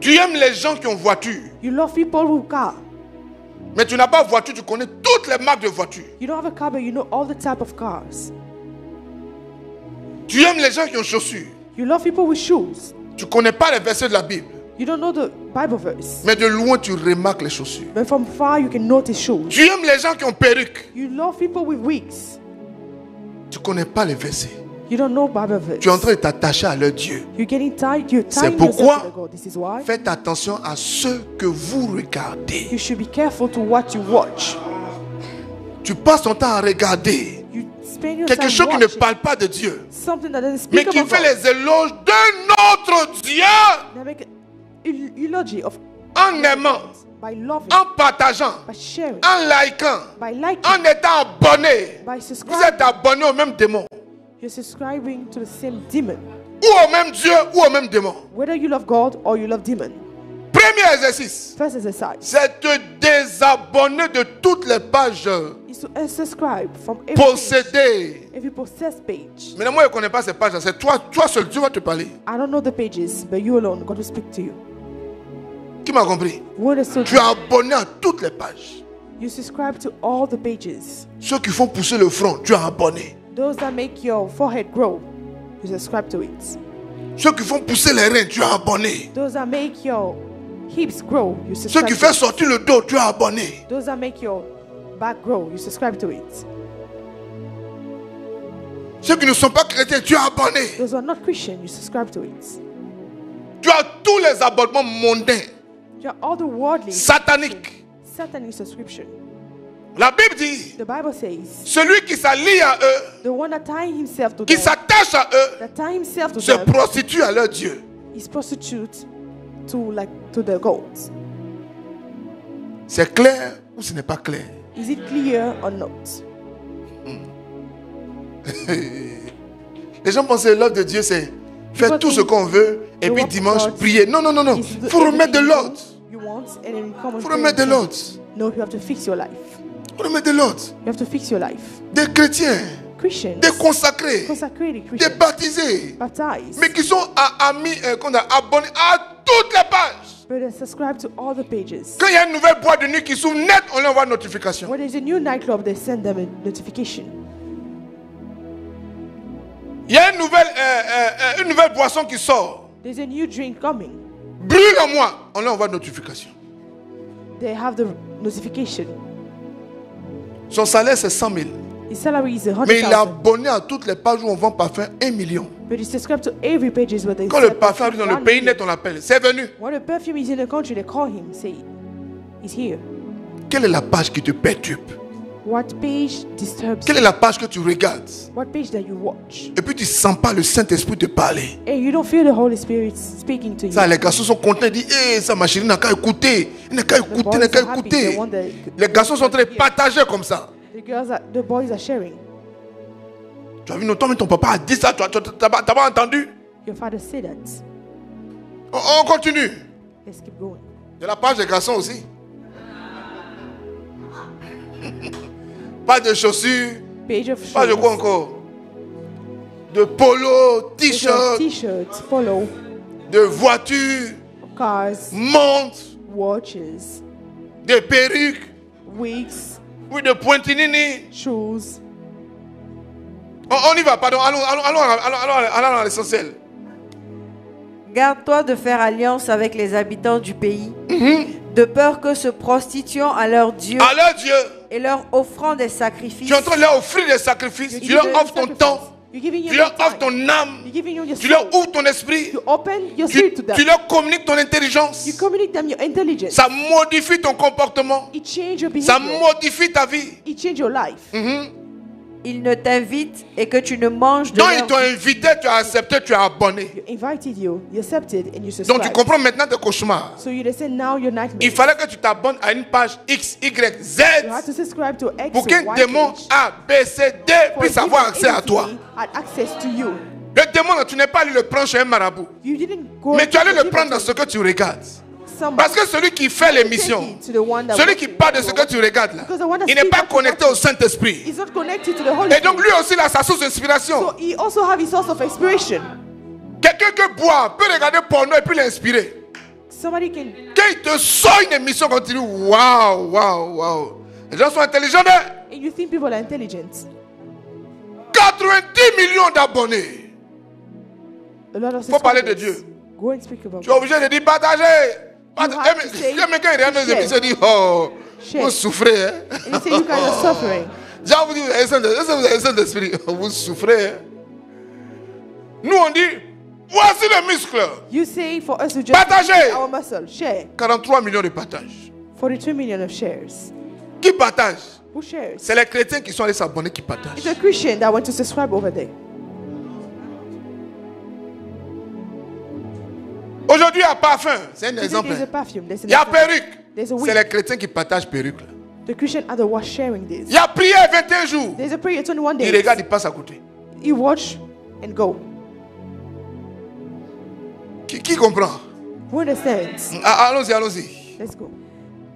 Tu aimes les gens qui ont voiture, You love people who car. mais tu n'as pas voiture, tu connais toutes les marques de voiture. You don't have a car, but you know all the type of cars. Tu aimes les gens qui ont chaussures, You love people with shoes. tu ne connais pas les versets de la Bible, You don't know the Bible verse, mais de loin tu remarques les chaussures. but from far you can notice shoes. Tu aimes les gens qui ont perruque, You love people with wigs. tu ne connais pas les versets. You don't know Bible verse. Tu es en train de t'attacher à leur Dieu. You're getting tired. You're C'est tying pourquoi yourself to the God. This is why faites attention à ceux que vous regardez. you should be careful to what you watch. Tu passes ton temps à regarder You spend your quelque time chose qui ne watching parle pas de Dieu, something that doesn't mais speak qui about fait God. les éloges d'un autre Dieu They make an eulogy of en aimant, by loving, en partageant, by sharing, en likant, by liking, en étant abonné. by Vous subscribing. êtes abonné au même démon, You're subscribing to the same demon. ou au même Dieu, ou au même démon. Whether you love God or you love demon. Premier exercice, First exercise c'est de désabonner de toutes les pages is to unsubscribe from every page, possédées. every possessed page. Mais moi, je ne connais pas ces pages. C'est toi seul, Dieu va te parler. I don't know the pages, but you alone, God will speak to you. Qui m'a compris? Who understood? Tu es abonné à toutes les pages. You subscribe to all the pages. Ceux qui font pousser le front, tu es abonné. Those that make your forehead grow, you subscribe to it. Ceux qui font pousser les reins, tu es abonné. Those that make your hips grow, you Ceux subscribe qui to font it. sortir le dos, tu es abonné. Those that make your back grow, you subscribe to it. Ceux qui ne sont pas chrétiens, tu es abonné. Those who are not Christian, you subscribe to it. Tu as tous les abonnements mondains, You have all the worldly, sataniques. satanic subscription. La Bible dit, The Bible says, celui qui s'allie à eux, the one that tie himself to qui them, s'attache à eux, that tie himself to se them, prostitue à leur Dieu. is prostitute to the gods. C'est clair ou ce n'est pas clair? Is it clear or not? Les gens pensent que l'œuvre de Dieu, c'est faire tout ce qu'on veut et The puis work of dimanche God prier. Non, non, non, non. is Il to do faut remettre de everything l'ordre. You want and then come and Il faut pray remettre de and l'ordre. No, you have to fix your life. Il faut remettre de l'ordre. You have to fix your life. Des chrétiens, Christians, des consacrés, consecrated des Christians, baptisés, baptized, mais qui sont abonnés à toutes les pages. but they subscribe to all the pages. Quand il y a une nouvelle boîte de nuit qui s'ouvre net, on leur envoie une notification. When there's a new nightclub, they send them a notification. Il y a une nouvelle boisson qui sort. There's a new drink coming. Brûle-moi, on leur envoie une notification. They have the notification. Son salaire, c'est 100 000. His salary is Mais il est 100,000. abonné à toutes les pages où on vend parfum 1 million. But he subscribes to every pages where they Quand le sell parfum arrive dans le 1 pays million. net, on l'appelle. C'est venu. When the perfume is in the country, they call him, say, he's here. Quelle est la page qui te perturbe? What page disturbs Quelle est you? la page que tu regardes? What page that you watch? Et puis tu ne sens pas le Saint-Esprit te parler. And you don't feel the Holy Spirit speaking to you. Ça, les garçons sont contents. Ils disent, ça, ma chérie n'a qu'à écouter. Il n'a qu'à The écouter, boys il n'a qu'à are happy. écouter. They want Les garçons sont très partagés comme ça. the boys are sharing. Tu as vu, non, toi, mais ton papa a dit ça. Tu n'as pas entendu? Your father said that. On continue. Let's keep going. Il y a la page des garçons aussi. Pas de chaussures. Page of Pas de quoi shirts, encore? De polo, page of t-shirt, t-shirts, polo, de voitures, cars, montres, watches, des perruques, wigs, oui, de pointinini. shoes. On y va, pardon. Allons à l'essentiel. Garde-toi de faire alliance avec les habitants du pays, de peur que se prostituant à leur Dieu À leur Dieu, et leur offrant des sacrifices, tu es en train de leur offrir des sacrifices. Tu leur offres ton temps. You're giving Tu your leur offres time. ton âme. You're giving you your Tu leur soul. ouvres ton esprit. You open your Tu, spirit to them. tu leur communiques ton intelligence. You communicate them your intelligence. Ça modifie ton comportement. It change your Ça behavior. modifie ta vie. It change your life. ils ne t'invitent et que tu ne manges de Donc ils leur t'ont invité, tu as accepté, tu as abonné. You invited you accepted, and you Donc tu subscribed. comprends maintenant tes cauchemars. So you listen now your nightmare. Il fallait que tu t'abonnes à une page X, Y, Z You have to subscribe to X pour or qu'un Y démon page A, B, C, D for puisse a avoir different accès à toi. entity had access to you. Le démon, là, tu n'es pas allé le prendre chez un marabout. You didn't go. Mais tu allais to le prendre dans ce different que tu regardes. somebody. Parce que celui qui fait l'émission, Take it to the one that celui works qui with parle de you. ce que tu regardes là, Because the one that il n'est speaks pas what you connecté watch au Saint-Esprit. It's not connected to the Holy Et donc Spirit. lui aussi, il a sa source d'inspiration. So he also have his source of inspiration. Quelqu'un qui boit peut regarder porno et puis l'inspirer. Somebody can. Quand il te sort une émission, quand tu dis waouh, waouh, waouh. Les gens sont intelligents, hein? And you think people are intelligent. 90 millions d'abonnés. A lot of Faut parler de subscribers. Dieu. Go and speak about Tu es obligé de dire partagez. have to say, Quand quelqu'un regarde nos share. émissions, il dit oh, Share. vous souffrez. Hein? And you say you guys are suffering. Déjà, vous dites, est-ce que vous avez le Saint-Esprit? Vous souffrez. Hein? Nous, on dit, voici le muscle. You say for us to just Partagez. our muscle. Share. 43 millions de partages. 42 million of shares. Qui partage? Who shares? C'est les chrétiens qui sont allés s'abonner qui partagent. It's a Christian that went to subscribe over there. Aujourd'hui, il y a parfum. C'est un Today exemple. there's a perfume. There's Il y a an perruque. There's a C'est wig. les chrétiens qui partagent perruque. Là. The Christian are the ones sharing this. Il y a prière 21 jours. There's a prayer 21 Il days. regarde, il passe à côté. You watch and go. Qui comprend? Who understands? Allons-y, allons-y. Let's go.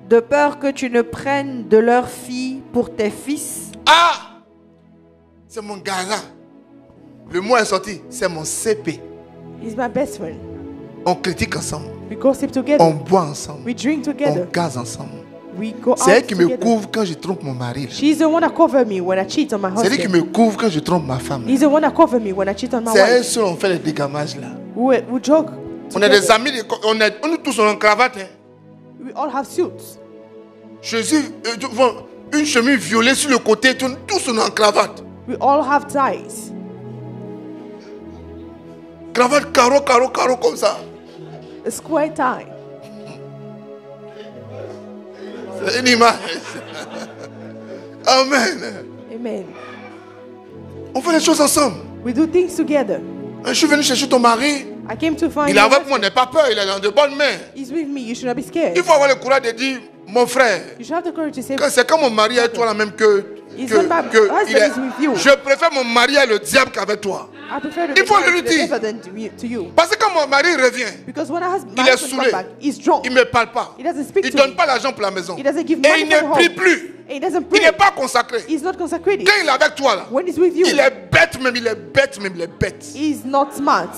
De peur que tu ne prennes de leurs filles pour tes fils. Ah! C'est mon gars. Le mot est sorti. C'est mon CP. He's my best friend. On critique ensemble. We gossip together. On boit ensemble. We drink On together. gaze ensemble. We go C'est elle out qui me together. couvre quand je trompe mon mari. là. She's the one that cover me when I cheat on my C'est elle qui husband. me couvre quand je trompe ma femme. là. He's the one that cover me when I cheat on my C'est elle wife. seule on fait les dégamages là. We joke. On est des together. amis, on est tous en cravate. Hein. We all have suits. Jésus, une chemise violet sur le côté, tous on est en cravate. We all have ties. Cravate carreau, carreau, carreau comme ça. A square tie. C'est une image. Amen. Amen. On fait les choses ensemble. We do things together. Je suis venu chercher ton mari. I came to find Il est your avec moi, husband. n'aie pas peur, il est dans de bonnes mains. He's with me. You should not be scared. Il faut avoir le courage de dire, mon frère, You should have the courage to say, c'est quand mon mari est toi la même que It's not my husband il est- is with you. je préfère mon mari à le diable qu'avec toi. I prefer to Il be faut married le to the dire. devil than to you. Parce que quand mon mari revient, Because when il my est husband saoulé. comes back, he's drunk. Il ne me parle pas. He doesn't speak Il ne to donne me. pas l'argent pour la maison. He doesn't give Et money il for the ne home. prie plus. And he doesn't Il pray. n'est pas consacré. He's not consecrated. Quand il est avec toi là, When he's with you, il est bête même, il est bête même, il est bête. he's not smart.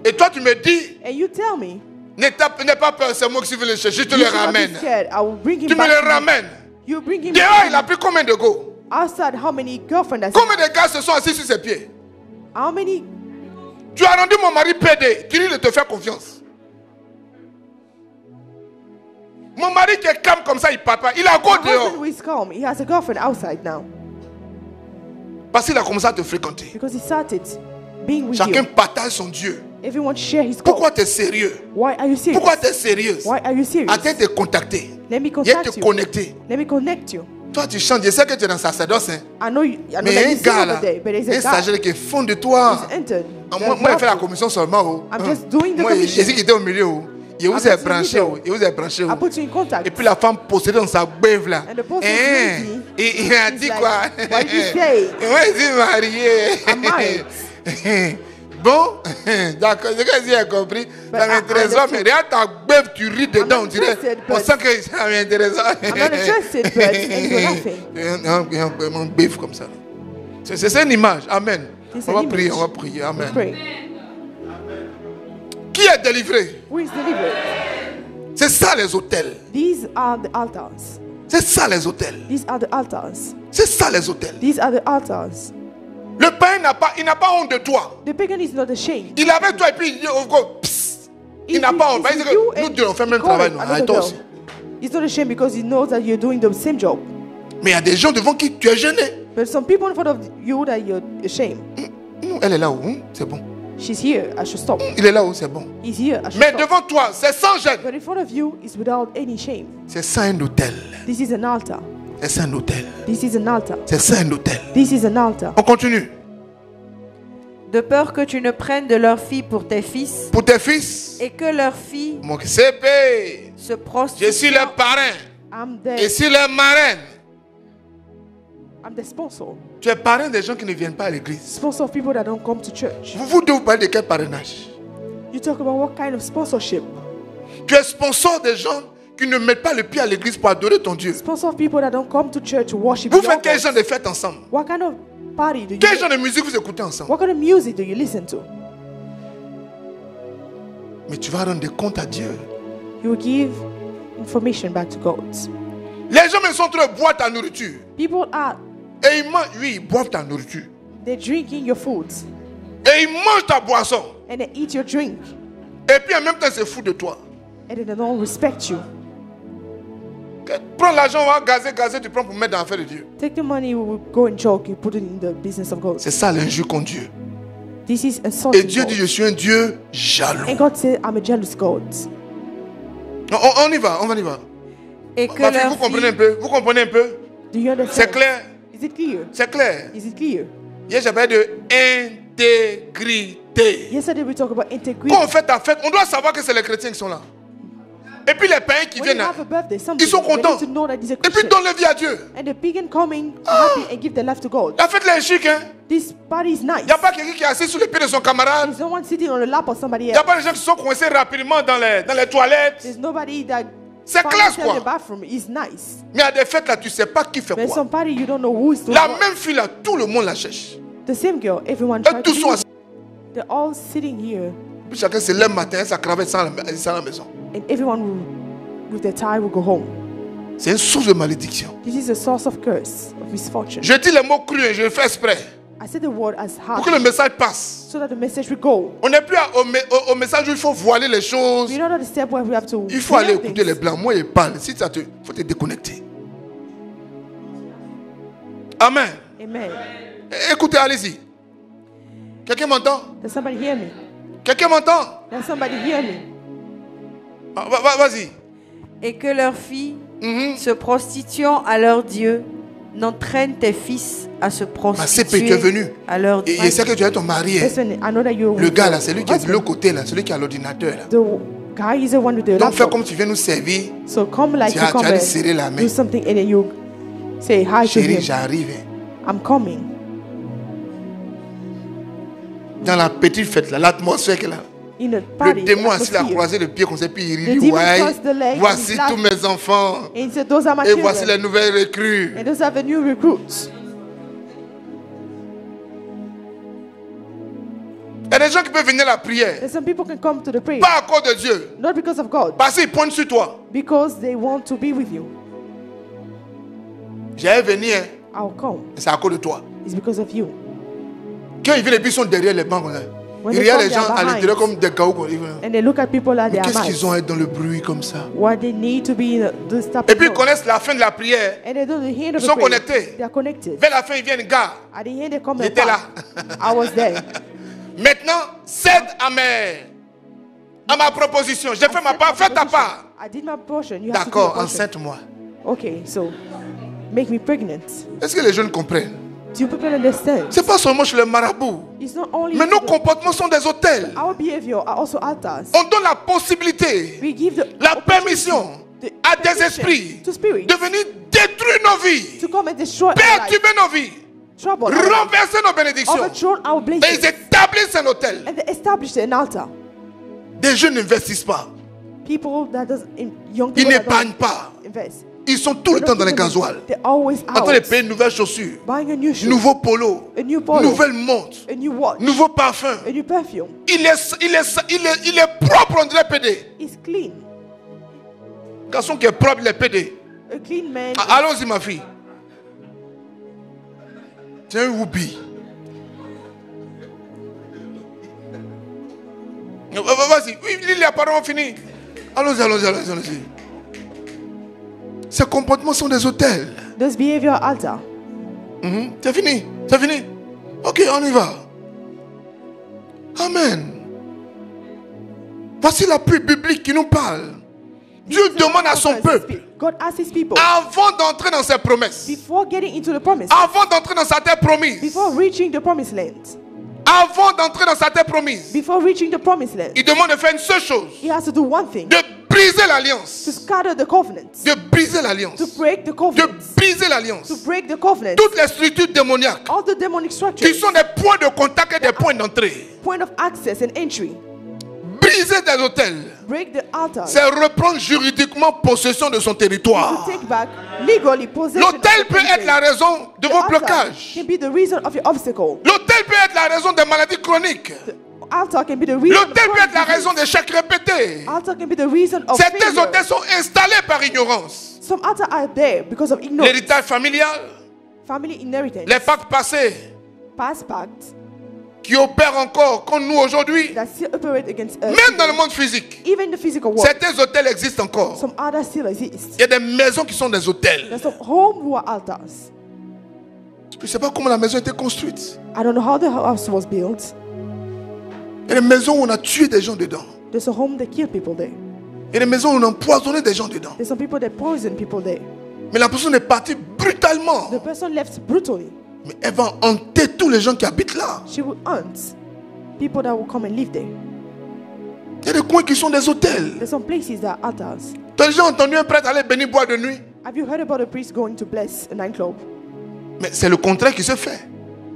Et toi tu me dis, And you tell me, n'aie pas peur, c'est moi qui suis venu le chercher, je te you le should not be ramène. scared. I will bring him Tu me back. le to you. ramènes. You bring him Dehors, il a back. pris combien de go? Outside, how many girlfriends does he Combien de gars se sont assis sur ses pieds? have? How many? Tu as rendu mon mari pédé. Tu dis de te faire confiance. Mon mari qui est calme comme ça, il ne parle pas. Il a go My husband dehors. who is calm, he has a girlfriend outside now. Parce qu'il a commencé à te fréquenter. Because he started being with Chacun you. partage son Dieu. Everyone share his Pourquoi goal. tu es sérieux? Why are you serious? Pourquoi tu es sérieuse? Why are you serious? Attends de te contacter. Let me Viens contact te you. connecter. Let me connect you. Toi, tu chantes. Je sais que tu es dans sacerdoce. Hein. I know that Mais you un sing gars over là, there, but there's a un guy stagiaire qui est fond de toi. who's entered. Ah, the moi, je fais la gospel. commission seulement. Oh. I'm just doing the Moi, commission. Jésus qui était au milieu. Oh. Il vous I'm est just branché. in the Oh. Il vous est branché. I Oh. put you in contact. Et puis la femme possédée dans sa beuve là. And the person Hein? is Il a He's dit like, quoi? what did you say? Et moi, je suis marié. I'm married. Bon, d'accord, c'est que j'ai compris. But Ça I m'intéresse pas, mais understood. regarde ta beuve, tu ris dedans, on dirait. interested, On but- sent que ça m'intéresse. I'm not interested, but and you're laughing. Un bœuf comme ça. C'est une image. Amen. It's On an va prier, image. on va prier. Amen. Pray. Qui est délivré? Who is delivered? C'est ça les hôtels. These are the altars. C'est ça les hôtels. These are the altars. C'est ça les hôtels. These are the altars. Le païen n'a pas honte de toi. The pagan is not ashamed. Il est avec toi et puis il dit, oh, go, psst. Il n'a pas honte. He's Il dit with you que nous and deux on fait le même he called travail. Non, another toi girl. aussi. He's not ashamed because he knows that you're doing the same job. Mais il y a des gens devant qui tu es gêné. But some people in front of you that you're ashamed. Elle est là où? C'est bon. She's here. I should stop. Il est là où? C'est bon. He's here. I should Mais stop. devant toi, c'est sans gêne. But in front of you is without any shame. C'est ça un hôtel. This is an altar. C'est ça un hôtel. This is an altar. C'est ça un hôtel. This is an altar. On continue. De peur que tu ne prennes de leurs filles pour tes fils Pour tes fils, et que leurs filles mon CP, se je prostituent. suis le parrain. I'm Et the si le marraine, sponsor. tu es parrain des gens qui ne viennent pas à l'église. Sponsor of people that don't come to church. Vous devez parler de quel parrainage? You talk about what kind of sponsorship? Tu es sponsor des gens qui ne mettent pas le pied à l'église pour adorer ton Dieu. Sponsor of people that don't come to church to worship. Vous your faites quel God. genre de fête ensemble? What kind of party do you Quel make? genre de musique vous écoutez ensemble? What kind of music do you listen to? Mais tu vas rendre des comptes à Dieu. You will give information back to God. Les gens me sont trop boire ta nourriture. People are Et ils mangent, oui, ils boivent ta nourriture. they're drinking your food Et ils mangent ta boisson. and they eat your drink Et puis en même temps, c'est fou de toi. and then they don't respect you. Prends l'argent, on va gazer, tu prends pour mettre dans l'affaire de Dieu. Take the money, we will go and joke, you put it in the business of God. C'est ça l'injure contre Dieu. This is Et insulting Dieu dit, God. je suis un Dieu jaloux. And God said, I'm a jealous God. On y va, on y va. Et que Ma fille, leurs vous comprenez un filles- peu? Vous comprenez un peu? Do you understand? C'est clair? Is it clear? C'est clair. Is it clear? Hier, j'avais de intégrité. Yesterday we talked about integrity. Quand on fait ta fête, on doit savoir que c'est les chrétiens qui sont là. Et puis les païens qui When you viennent, have a birthday, ils sont we contents. need to know that he's a Et puis Christian. donne la vie à Dieu. And the pagan coming happy and give their life to God. La fête là est chic, hein? This party is nice. Il n'y a pas quelqu'un qui est assis sous les pieds de son camarade. There's no one sitting on the lap of somebody Il n'y a else. pas des gens qui sont coincés rapidement dans les toilettes. There's nobody that C'est finds classe, themselves in quoi. the bathroom. It's nice. Mais à des fêtes là, tu ne sais pas qui fait But quoi. some party you don't know who is doing La what. même fille là, tout le monde la cherche. The same girl, everyone Et tries to tous sont be. assis. They're all sitting here, Puis chacun se lève matin, sa cravate sans la maison. and everyone will, with their tie will go home. C'est une source de malédiction. This is a source of curse, of misfortune. Je dis les mots crus et je le fais exprès. I said the word as Pour hard que le message passe. so that the message will go. On n'est plus au message où il faut voiler les choses. We know that the step where we have to. Il faut aller hear écouter les things. blancs. Moi, ils parlent. Si ça te, faut te déconnecter. Amen. Amen. Écoutez, allez-y. Quelqu'un m'entend? Does somebody hear me? Quelqu'un m'entend? Does somebody hear me? Ah, vas-y. Et que leurs filles, Mhm. se prostituant à leur Dieu, n'entraînent tes fils à se CP, tu es prostituer venu. à leur Dieu. Et c'est que tu es ton mari. hein. Listen, I know that you're. Le gars là, c'est lui qui est de husband. l'autre côté là, celui qui a l'ordinateur là. The guy is the one with the Donc fais laptop. comme tu viens nous servir. So come like Tu you as- come tu as and serré la main. do something and then you say hi to Chérie, him. j'arrive. hein. I'm coming. Dans la petite fête là, l'atmosphère qu'elle a. In the Le party, démon assis là, atmosphere. croisé le pied comme ça, puis il The dit demon ouais, crossed the leg voici and tous mes enfants. And he said, those are my Et voici children. les nouvelles recrues. And those are the new recruits. Il y a des gens qui peuvent venir à la prière. And some people can come to the prayer. Pas à cause de Dieu. Not because of God. Parce qu'ils pointent sur toi. Because they want to be with you. J'allais venir, hein, I'll come. c'est à cause de toi. It's because of you. Quand ils viennent et puis ils sont derrière les bancs, comme ça. When Ils they regardent come, les gens they are à l'intérieur behind. comme des gaous. Quoi. And they look at people like they are Qu'est-ce qu'ils ont à nice. être dans le bruit comme ça? What they need to be in this type Et of puis ils mode. connaissent la fin de la prière. And they know the end of Ils the sont prayer. connectés. They are connected. Vers la fin, ils viennent, gars. At the end, they come and J'étais là. back. I was there. Maintenant, cède à ma proposition. J'ai fait ma part, fais ta part. I did my portion. You have to do D'accord, your portion. enceinte-moi. Okay, so make me pregnant. Est-ce que les jeunes comprennent? Do you people understand? C'est pas seulement chez les marabouts. It's not only Mais nos the- comportements sont des hôtels. our behavior are also altars. On donne la possibilité, We give the la opportunity, permission the à des permission esprits to spirit de venir détruire nos vies, to come and destroy our life, perturber nos vies, trouble our life, renverser nos bénédictions. overthrow our Et ils blessings, établissent un hôtel. and they establish an altar. Des jeunes n'investissent pas. People that does young Ils people that n'épargnent don't pas. invest. Ils sont tout le temps dans les gasoils. They're always En train de out payer une nouvelle chaussure, buying a new shoe, nouveau polo, a new polo, nouvelle montre, a new watch, nouveau parfum. a new perfume. Il est propre, on dirait PD. It's clean. Garçon qui est propre, il est PD. A clean man. Ah, allons-y, ma fille. Tiens, un whoopi. Vas-y, oui, lis les paroles, on finit. Allons-y. Ces comportements sont des hôtels. Those behavior altar. C'est fini. Ok, on y va. Amen. Voici la pluie biblique qui nous parle. Dieu demande à son peuple, God asks his people avant d'entrer dans ses promesses, before getting into the promise, avant d'entrer dans sa terre promise, before reaching the promised land, avant d'entrer dans sa terre promise, before reaching the promised land, il demande de faire une seule chose, he has to do one thing: de briser to l'alliance, scatter the covenants, de briser l'alliance, to break the de covenants, briser l'alliance. to break the covenants, Toutes les structures démoniaques all the demonic qui structures, sont des points de contact et des points d'entrée, point of access and entry, briser des hôtels, break the altar, c'est reprendre juridiquement possession de son territoire. to take back legally possession. L'hôtel of the peut être la territory. raison de The vos altar blocages. can be the reason of your obstacle. L'hôtel peut être la raison des maladies chroniques. The altar can be the reason. of L'hôtel peut être la chronic raison disease. d'échecs répétés. Altar can be the reason of Certains failure. hôtels sont installés par ignorance. Some altars are there because of ignorance, L'héritage familial, family inheritance, les pactes passés past pacts qui opèrent encore comme nous aujourd'hui, that still operate against us. même dans le monde physique. Even in the physical world, Certains hôtels existent encore. some others still exist. Il y a des maisons qui sont des hôtels. There's some home who are altars. Je ne sais pas comment la maison a été construite. I don't know how the house was built. Il y a des maisons où on a tué des gens dedans. There's a home that killed people there. Et les maisons où on a empoisonné des gens dedans. There's some people that poison people there. Mais la personne est partie brutalement. The person left brutally. Mais elle va hanter tous les gens qui habitent là. She will hunt people that will come and live there. Il y a des coins qui sont des hôtels. There's some places that are altars. Tu as déjà entendu un prêtre aller bénir boire de nuit? Have you heard about a priest going to bless a nightclub? Mais c'est le contraire qui se fait.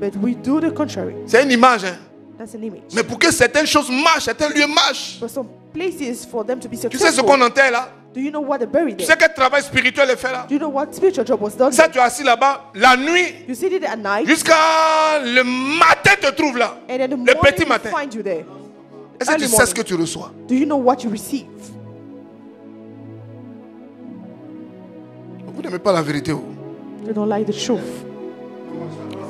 But we do the contrary. C'est une image. Hein? That's an image. Mais pour que certaines choses marchent, certains lieux marchent. But some places for them to be Tu sais ce successful. qu'on enterre là? Do you know what they buried Tu there? sais quel travail spirituel est fait là? Do you know what spiritual job was done Ça, there? tu es assis là-bas la nuit You sit it at night, jusqu'à le matin te trouve là. and then the Le morning petit we matin. find you there. Est-ce que tu early sais ce morning. que tu reçois? Do you know what you receive? Vous n'aimez pas la vérité. Oh. You don't like the truth.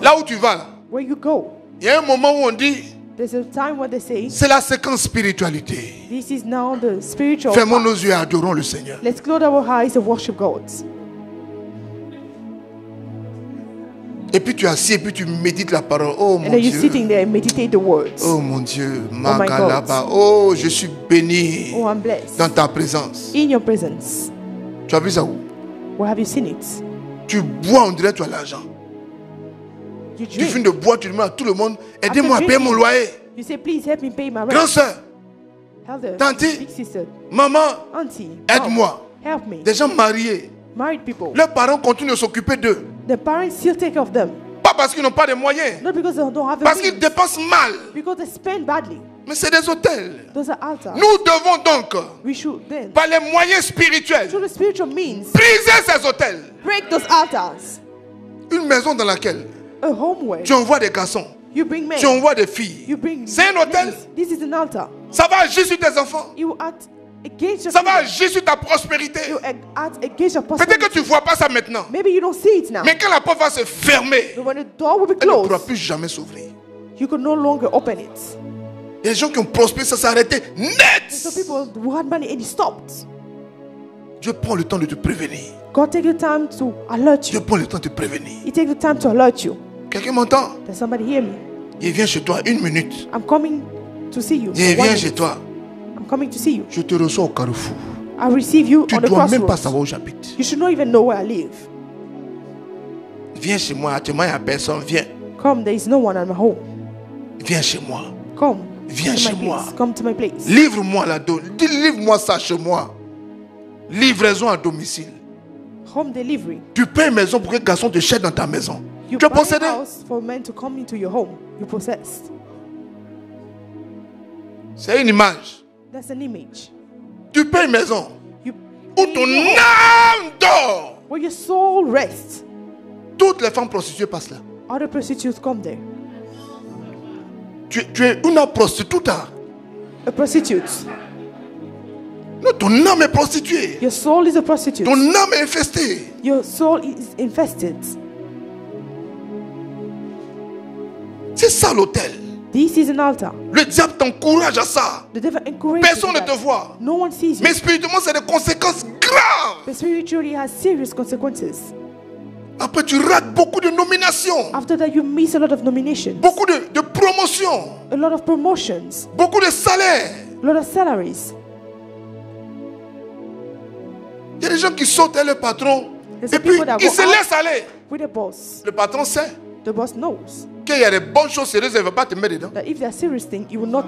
Là où tu vas là, Where you go, il y a un moment où on dit there's a time when they say, c'est la séquence spiritualité. this is now the spiritual Fermons part. nos yeux et adorons le Seigneur. Let's close our eyes and worship God. Et puis tu es assis et puis tu médites la parole. Oh mon And then you're Dieu. sitting there and meditate the words. Oh mon Dieu. my Magalaba. Oh, je suis béni Oh, I'm blessed. dans ta présence. In your presence. Tu as vu ça où? Where have you seen it? Tu bois, on dirait que tu as l'argent. You Tu drink. finis de boire, tu demandes à tout le monde, aidez-moi à After payer mon drinking, loyer. You say, please help me pay my Grand rent. soeur, Elder, Tanti. big sister, maman, auntie, aide-moi. help me. Des gens mariés, Married people. leurs parents continuent de s'occuper d'eux. The parents still take care of them. Pas parce qu'ils n'ont pas de moyens, Not because they don't have the parce qu'ils means, dépensent mal. because they spend badly. Mais c'est des hôtels. Those are altars. Nous devons donc, We should then, par les moyens spirituels, through the spiritual means, briser ces hôtels. break those altars. Une maison dans laquelle A home where tu envoies des garçons, you bring men, tu envoies des filles. you bring C'est un hôtel. ladies. This is an altar. Ça va agir sur tes enfants. You will act against your Ça va children. agir sur ta prospérité. You act against your Peut-être que prosperity. tu ne vois pas ça maintenant. Maybe you don't see it now. Mais quand la porte va se fermer, But when the door will be elle ne pourra closed, plus jamais s'ouvrir. you can no longer open it. Les gens qui ont prospéré, ça s'est arrêté Some net. people who had money and it stopped. Dieu prend le temps de te prévenir. God take the time to alert Dieu you. prend le temps de te prévenir. He take the time to alert you. Quelqu'un m'entend? Does somebody hear me? Il vient chez toi 1 minute. I'm coming to see you. Il One vient chez minute. toi. I'm coming to see you. Je te reçois au carrefour. I receive you Tu on ne the dois même pas crossroads. savoir où j'habite. You should not even know where I live. Viens chez moi. Actuellement, il n'y a personne. Viens. Come, there is no one at my home. Viens chez moi. Come. Viens to chez my moi. place. Come to my place. Livre-moi la donne. Livre-moi ça chez moi. Livraison à domicile. Home delivery. Tu payes une maison pour que garçon te jette dans ta maison. You Tu es buy a possédé. house for men to come into your home. You possessed. C'est une image. That's an image. Tu payes une maison You où pay ton your home, âme dort. where your soul rests. Toutes les femmes prostituées passent là. Other prostitutes come there. Tu es une prostituta. A prostitute. Non, ton âme est prostituée. Your soul is a prostitute. Ton âme est infestée. Your soul is infested. C'est ça l'hôtel. This is an altar. Le diable t'encourage à ça. The devil encourages Personne you ne to te that. voit. No one sees you. Mais spirituellement, c'est des conséquences graves. But spiritually it has serious consequences. Après, tu rates beaucoup de nominations, After that, you miss a lot of nominations, beaucoup de promotions, a lot of promotions, beaucoup de salaires. a lot of salaries. Il y a des gens qui sautent à leur patron There's et some puis people that ils go se out laissent aller. with the boss. Le patron sait The boss knows qu'il y a des bonnes choses sérieuses, il ne va pas te mettre dedans. that if there are serious things, he will not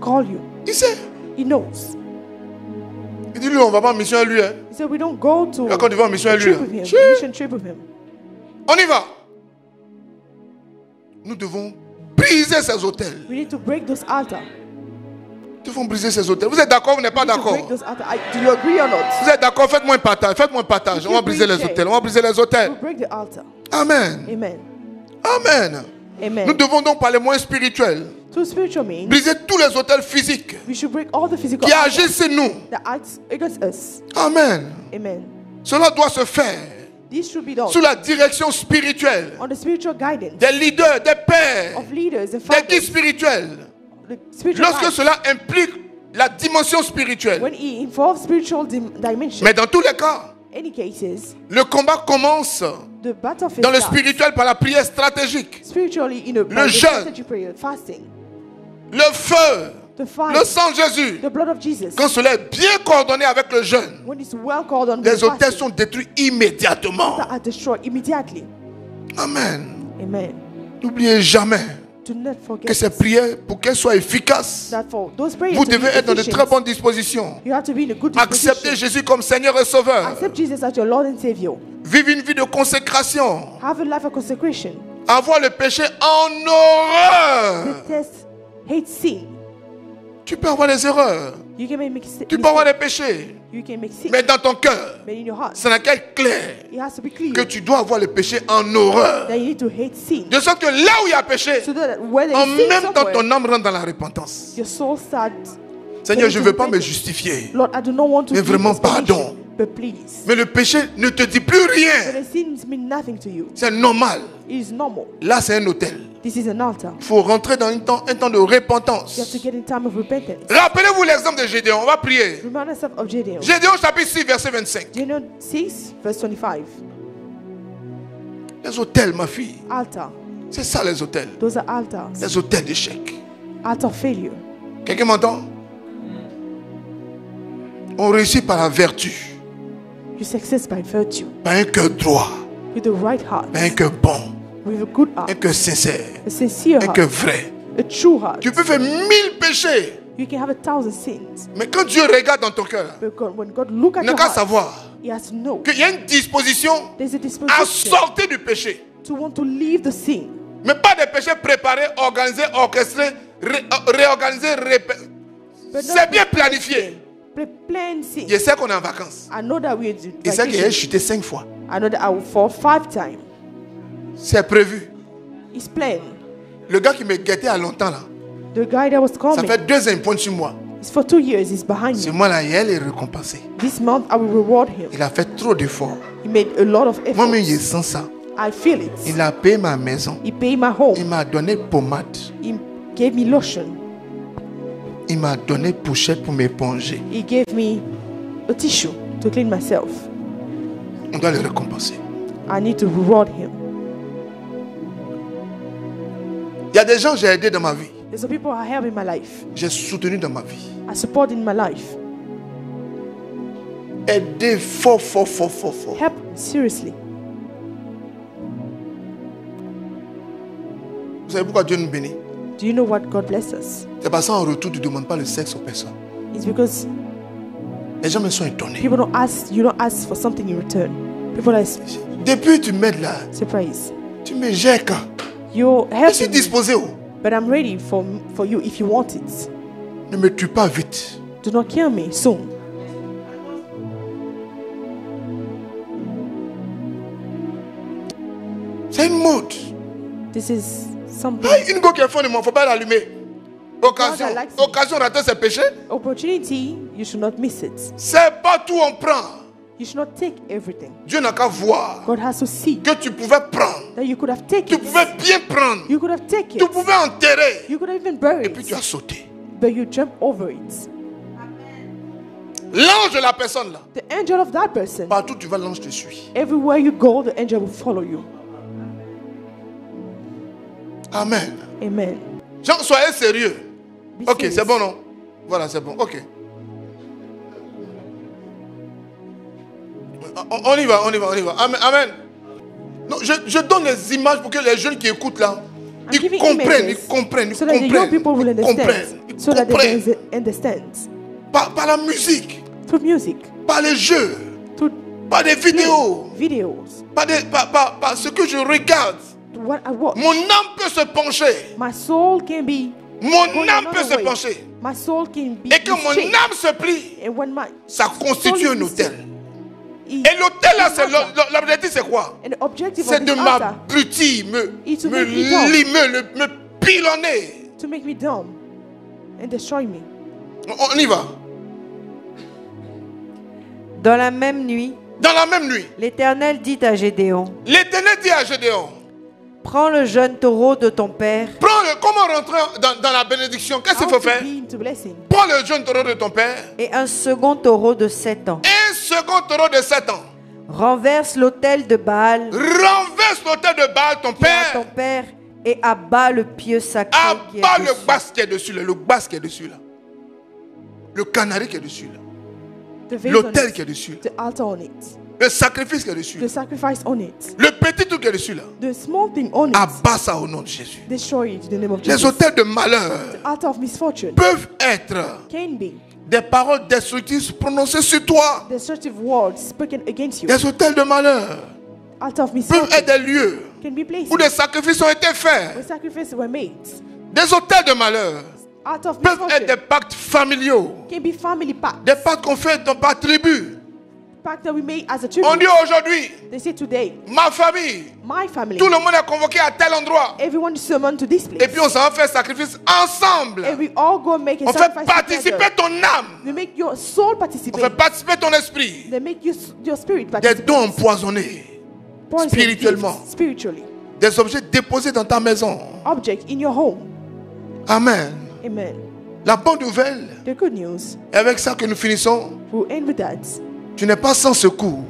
call you. Il sait. He knows. Il dit, lui, on va pas en mission à lui. Hein. He said, we don't go to La Côte d'Ivoire en mission à a lui. trip with him, Chut. a mission trip with him. On y va. Nous devons briser ces hôtels. We need to break those altars. Nous devons briser ces hôtels. Vous êtes d'accord ou vous n'êtes pas We need to d'accord? break those altars. Do you agree or not? Vous êtes d'accord? Faites-moi un partage. Faites-moi un partage. On va briser les hôtels. On va briser les hôtels. We'll break the altar. Amen. Amen. Amen. Nous Amen. devons donc par les moyens spirituels To spiritual means, briser tous les hôtels physiques we should break all the physical qui altars agissent sur nous. that act against us. Amen. Amen. Cela doit se faire This should be done sous la direction spirituelle on the spiritual guidance des leaders, des pères, of leaders and des guides fathers. spirituels. The spiritual Lorsque life, cela implique la dimension spirituelle. when it involves spiritual dimension, Mais dans tous les cas, any cases, le combat commence the battlefield dans le starts spiritual par la prière stratégique. spiritually in a by the jeûne. strategy prayer, fasting, Le feu The fight, le sang de Jésus, the blood of Jesus, quand cela est bien coordonné avec le jeûne, when it's well called on, les autels sont détruits immédiatement. are destroyed immediately. Amen. Amen. N'oubliez jamais Do not forget que ces prières, pour qu'elles soient efficaces, that for those prayers vous to be devez être dans de efficient, très bonnes dispositions. you have to be in a good Acceptez disposition. Jésus comme Seigneur et Sauveur. Accept Jesus as your Lord and Savior. Vivre une vie de consécration. Have a life of consecration. Avoir le péché en horreur. Detest, hate sin. Tu peux avoir des erreurs. You can make mistakes. Tu peux avoir des péchés. You can make sin. Mais dans ton cœur, But in your heart, ça n'a qu'à être clair it has to be clear que tu dois avoir le péché en horreur. that you need to hate sin. De sorte que là où il y a péché, So that when en there is sin même temps, somewhere, ton âme rentre dans la repentance. your soul starts. Seigneur, je ne veux pas me justifier. Lord, I do not want to Mais give vraiment, explanation, pardon. but please. Mais le péché ne te dit plus But rien. the sins mean nothing to you. C'est normal. It is normal. Là, c'est un hôtel. This is an altar. Il faut rentrer dans un temps de You have to repentance. get in time of repentance. Rappelez-vous l'exemple de Gédéon. On va prier. Remind yourself of Gideon. Gédéon chapitre 6, verset 25. Gideon 6, verse 25. Les hôtels, ma fille. Altar. C'est ça les hôtels. Those are altars. Les hôtels d'échec. Altar failure. Quelqu'un m'entend? On réussit par la vertu. You success by virtue. Par un cœur droit. With a right heart. Par un cœur bon. With a good Un heart. cœur sincère. A sincere Un heart. cœur vrai. A true heart. Tu peux faire 1000 péchés. You can have 1,000 sins. Mais quand Dieu regarde dans ton cœur, But when God look at il n'a your qu'à heart, savoir He has to know qu'il y a une disposition there's a à disposition sortir du péché. to want to leave the sin. Mais pas des péchés préparés, organisés, orchestrés, réorganisés, But not c'est bien planifié. Plain sin. Je sais qu'on est en vacances. I know that we are Il sait qu'il a chuté 5 fois. I know that I will fall 5 times. C'est prévu. It's plain. Le gars qui me guettait à longtemps là, The guy that was ça coming, fait 2 ans, il pointe sur moi. it's for 2 years, he's behind Ce me. mois-là, il est récompensé. This month, I will reward him. Il a fait trop d'efforts. He made a lot of Moi-même, effort. je sens ça. I feel it. Il a payé ma maison. He paid my Il home. m'a donné pommade. He gave me lotion. Il m'a donné pochette pour m'éponger. He gave me a tissue to clean myself. On doit le récompenser. I need to reward him. Il y a des gens que j'ai aidés dans ma vie. There's some people I help in my life. J'ai soutenu dans ma vie. I support in my life. Aider fort, fort, fort, fort, fort. Help seriously. Vous savez pourquoi Dieu nous bénit? Do you know what God bless us? C'est parce qu'en retour, tu ne demandes pas le sexe aux personnes. It's because Les gens me sont étonnés. people don't ask, you don't ask for something in return. People are Depuis que tu m'aides là, surprised. tu me jettes. You're Je suis helping me, disposé. Oh. but I'm ready for you if you want it. Ne me tue pas vite. Do not kill me soon. C'est une mode. This is something. Ah, une go qui est fond de moi, il ne faut pas l'allumer. Occasion. God, I like it. Occasion rater ses péchés. Opportunity, you should not miss it. C'est pas tout on prend. You should not take everything. Dieu n'a qu'à voir God has to see que tu pouvais prendre. that you could have Tu taken pouvais it. bien prendre. You could have taken Tu it. pouvais enterrer. You could have even buried Et puis tu as it. sauté. But you jump over it. L'ange de la personne là. The angel of that person, Partout où tu vas, l'ange te suit. everywhere you go, the angel will follow you. Amen. Amen. Jean, soyez sérieux. Be Ok, serious. c'est bon, non? Voilà, c'est bon. Ok. On y va, on y va, on y va. Amen. Amen. Non, je donne les images pour que les jeunes qui écoutent là, I'm ils giving comprennent, images ils comprennent, ils so that the young people will comprennent. Ils comprennent. understand. Ils So that they comprennent. can understand. Par la musique, Through music, par les jeux, through par des vidéos, videos, par ce que je regarde. what I watch. Mon âme peut se pencher. My soul can be. Mon going âme peut another se way. pencher. My soul can be. Et que mon changed. âme se plie, And when my ça constitue soul un is hôtel. is- Et l'hôtel là, c'est altar. l'objectif, c'est quoi? And the objective C'est of de this altar m'abrutir, is to me make me dumb. limer, me pilonner. to make me dumb and destroy me. On y va. Dans la même nuit, Dans la même nuit, l'Éternel dit à Gédéon, l'Éternel dit à Gédéon, prends le jeune taureau de ton père prends-le, comment rentrer dans la bénédiction? Qu'est-ce qu'il How faut to faire? be into blessing. Prends le jeune taureau de ton père, et un second taureau de 7 ans. un second taureau de 7 ans. Renverse l'autel de Baal Renverse l'autel de Baal, ton qui est à ton père, père et abat le pieu sacré qui est abat le dessus. bas qui est dessus, le bas qui est dessus là. Le canari qui est dessus là. The vase on L'autel it. qui est dessus là. The altar on it. Le sacrifice qui est dessus là. The sacrifice on it. Le petit truc qui est dessus là. The small thing on it. Abat ça au nom de Jésus. Destroy it in the name of Les Jesus. autels de malheur The altar of misfortune peuvent être can be des paroles destructrices prononcées sur toi. destructive words spoken against you. Les autels de malheur Altar of peuvent misfortune être des lieux can be places où des sacrifices ont été faits. where sacrifices were made. Des autels de malheur Altar of peuvent être des misfortune pactes familiaux. can be family pacts. Des pactes qu'on fait par tribu. Pacts that we made as a On tribute. dit aujourd'hui, They say today, ma famille, my family, tout le monde est convoqué à tel endroit. everyone is summoned to this Et place. puis on s'en va faire sacrifice ensemble. And we all go make a On fait sacrifice participer together. ton âme. We make your soul On participate. fait participer ton esprit. They make your spirit Des participate. dons empoisonnés. Poison spirituellement. gifts, spiritually. Des objets déposés dans ta maison. Object in your home. Amen. Amen. La bonne nouvelle, The good news, et avec ça que nous finissons, we'll end with that. tu n'es pas sans secours.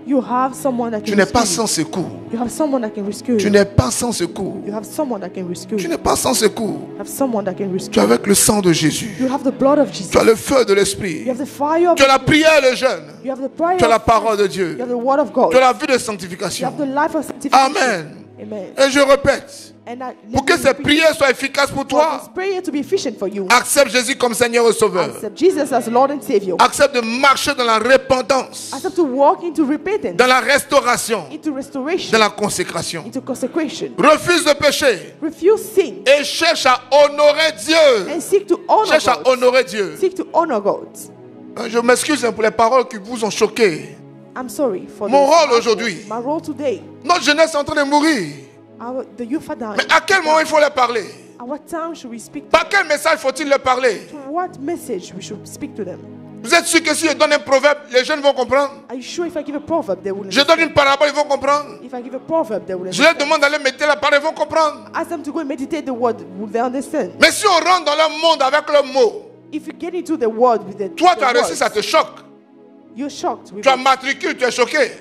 You have someone that Tu can n'es pas rescue sans secours. you. You have someone that can rescue Tu you. n'es pas sans secours. You have someone that can rescue Tu you. n'es pas sans secours. You have someone that can Tu rescue es you. avec le sang de Jésus. You have the blood of Jesus. Tu as le feu de You l'esprit. have the fire of Tu as la the prière de jeûne. You have the prayer Tu as la of parole de You Dieu. have the word of God. Tu as la vie de You sanctification. have the life of sanctification. Amen. Amen. Et je répète, And that, pour que ces prières soient efficaces pour for toi, this prayer to be efficient for you, accepte Jésus comme Seigneur et Sauveur. accept Jesus as Lord and Savior. Accepte de marcher dans la repentance, Accept to walk into repentance, dans la restauration, into restoration, dans la consécration. into consecration. Refuse le péché Refuse sin et cherche à honorer Dieu. and seek to honor Cherche à God. honorer Dieu. Seek to honor God. Je m'excuse pour les paroles qui vous ont choqué. I'm sorry for Mon this. rôle aujourd'hui. My role today. Notre jeunesse est en train de mourir. The youth are dying. Mais à quel moment il faut leur parler? At what time should we speak to Par quel message faut-il leur parler? them? What message we should speak to them? Vous êtes sûr que si je donne un proverbe, les jeunes vont comprendre? Are you sure if I give a proverb they will Je donne une parabole, ils vont comprendre? If I give a proverb they will Je leur understand? demande d'aller méditer la parole, ils vont comprendre? Ask them to go and meditate the word, will they understand? Mais si on rentre dans leur monde avec leurs mots, If you get into the word with the, toi the tu as réussi, words, ça te choque. you're shocked. With Tu as it. matriculé, tu es choqué.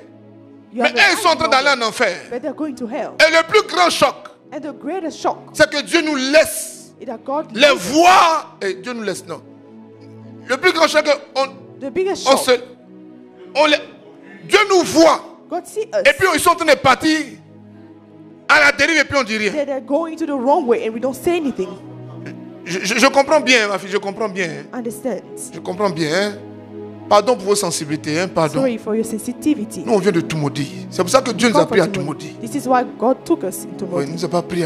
You Mais have eux, the ils sont en train d'aller en knowledge, enfer. but they're going to hell. Et le plus grand choc, And the greatest shock c'est que Dieu nous laisse is that God les leaves us. voir. Et Dieu nous laisse, non. Le plus grand choc, The biggest on shock. se, Dieu nous voit. God see us. Et puis ils sont en train de partir à la dérive et puis on dit rien. They're going to the wrong way and we don't say anything. Je comprends bien, ma fille, je comprends bien. Understand? Je comprends bien. Hein. Pardon pour vos sensibilités, hein, pardon. Sorry for your sensitivity. Nous, on vient de tout maudire. C'est pour ça que Dieu nous a pris à tout maudire. This is why God took us into Oui, il maudit. nous a pas pris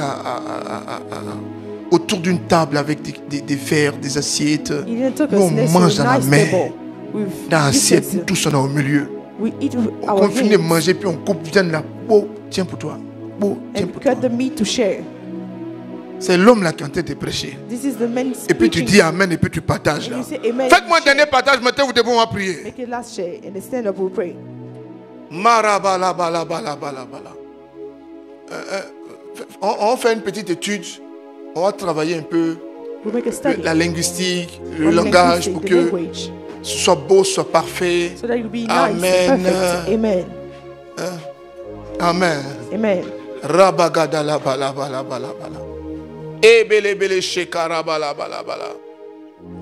autour d'une table avec des verres, des assiettes. He didn't took Nous, us on next to mange a dans la nice main. table with Dans l'assiette, utensils. tout ça au milieu. We eat with On our finit de hands manger, puis on coupe viande là. Oh, tiens pour toi. Oh, tiens and pour toi. cut the meat to share. C'est l'homme là qui est en train de prêcher. This is the man Et puis tu speaking. dis Amen et puis tu partages And là. you say amen. Faites-moi un dernier partage, mettez-vous debout, on va prier. Make it last share and then stand up, we'll pray. Marabalabalabala. On fait une petite étude. On va travailler un peu We'll make a study la linguistique, le on langage linguistic, pour the que language, ce soit beau, soit parfait. so that you'll be nice Amen. and perfect. Amen. Amen. Amen. Rabagadalabalabalabala. Ebelebele shekarabalabalabala.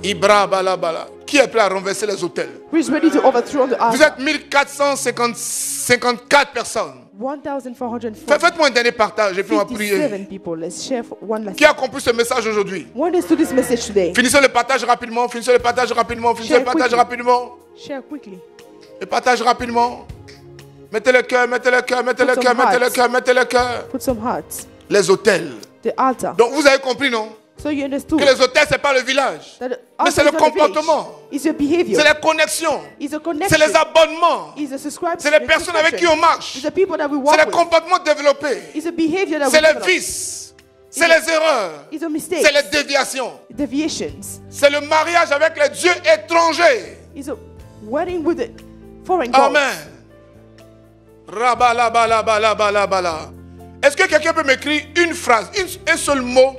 Ibrabalabala. Qui est prêt à renverser les hôtels? Who is ready to overthrow the Vous altar? êtes 1454 personnes. 1,404. Faites-moi un dernier partage et puis on va prier. 57 people. Let's share for one last Qui a compris ce message aujourd'hui? One is to this message today. Finissez le partage rapidement, finissez le partage rapidement, finissez le Share partage quickly. rapidement. Share quickly. Le partage rapidement. Mettez le cœur, mettez le cœur, mettez le Put cœur, some mettez le hearts. cœur, mettez le cœur. Put some hearts. Les hôtels. The altar. Donc vous avez compris, non? So you understood Que les hôtels, ce n'est pas le village. that the Mais c'est altar le is not a village. comportement. It's your behavior. C'est les connexions. It's a C'est connection. les abonnements. It's a subscribe. C'est les personnes avec qui on marche. It's the people that we C'est walk les with. comportements développés. It's a behavior that C'est we les develop. vices. C'est les erreurs. It's a mistake. C'est les déviations. Deviations. C'est le mariage avec les dieux étrangers. It's a wedding with the foreign gods. Amen. Rabalabalabalabala. Est-ce que quelqu'un peut m'écrire une phrase, un seul mot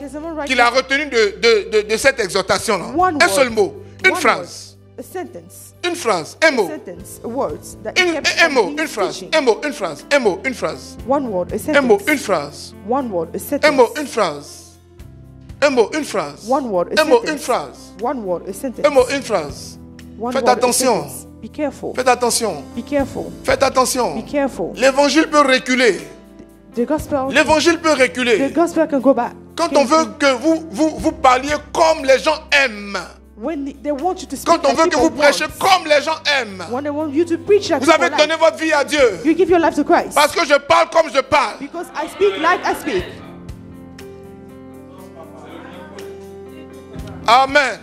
qu'il a retenu de cette exhortation-là? One Un word. seul mot. Une One phrase. word. A sentence. Une phrase. Un mot. Sentence. Words that he kept Un mot. on Une phrase. teaching. Un mot. Une phrase. Un mot. Une phrase. One word. A Un mot. sentence. Une phrase. One word. A Un sentence. mot. Une phrase. Un mot, une phrase. One word, a Un mot, sentence. une phrase. One word, a sentence. Un mot, une phrase. One Faites word, a attention. sentence. Be careful. Faites attention. Be careful. Faites attention. Be careful. L'évangile peut reculer. The gospel. L'évangile peut The reculer. gospel can go back. Quand on veut que vous parliez comme les gens aiment. When they want you to speak Quand on like veut que people vous prêchiez want. comme les gens aiment. When they want you to preach like Vous avez people donné like. votre vie à Dieu. You give your life to Christ. Parce que je parle comme je parle. Because I speak like I speak. Amen.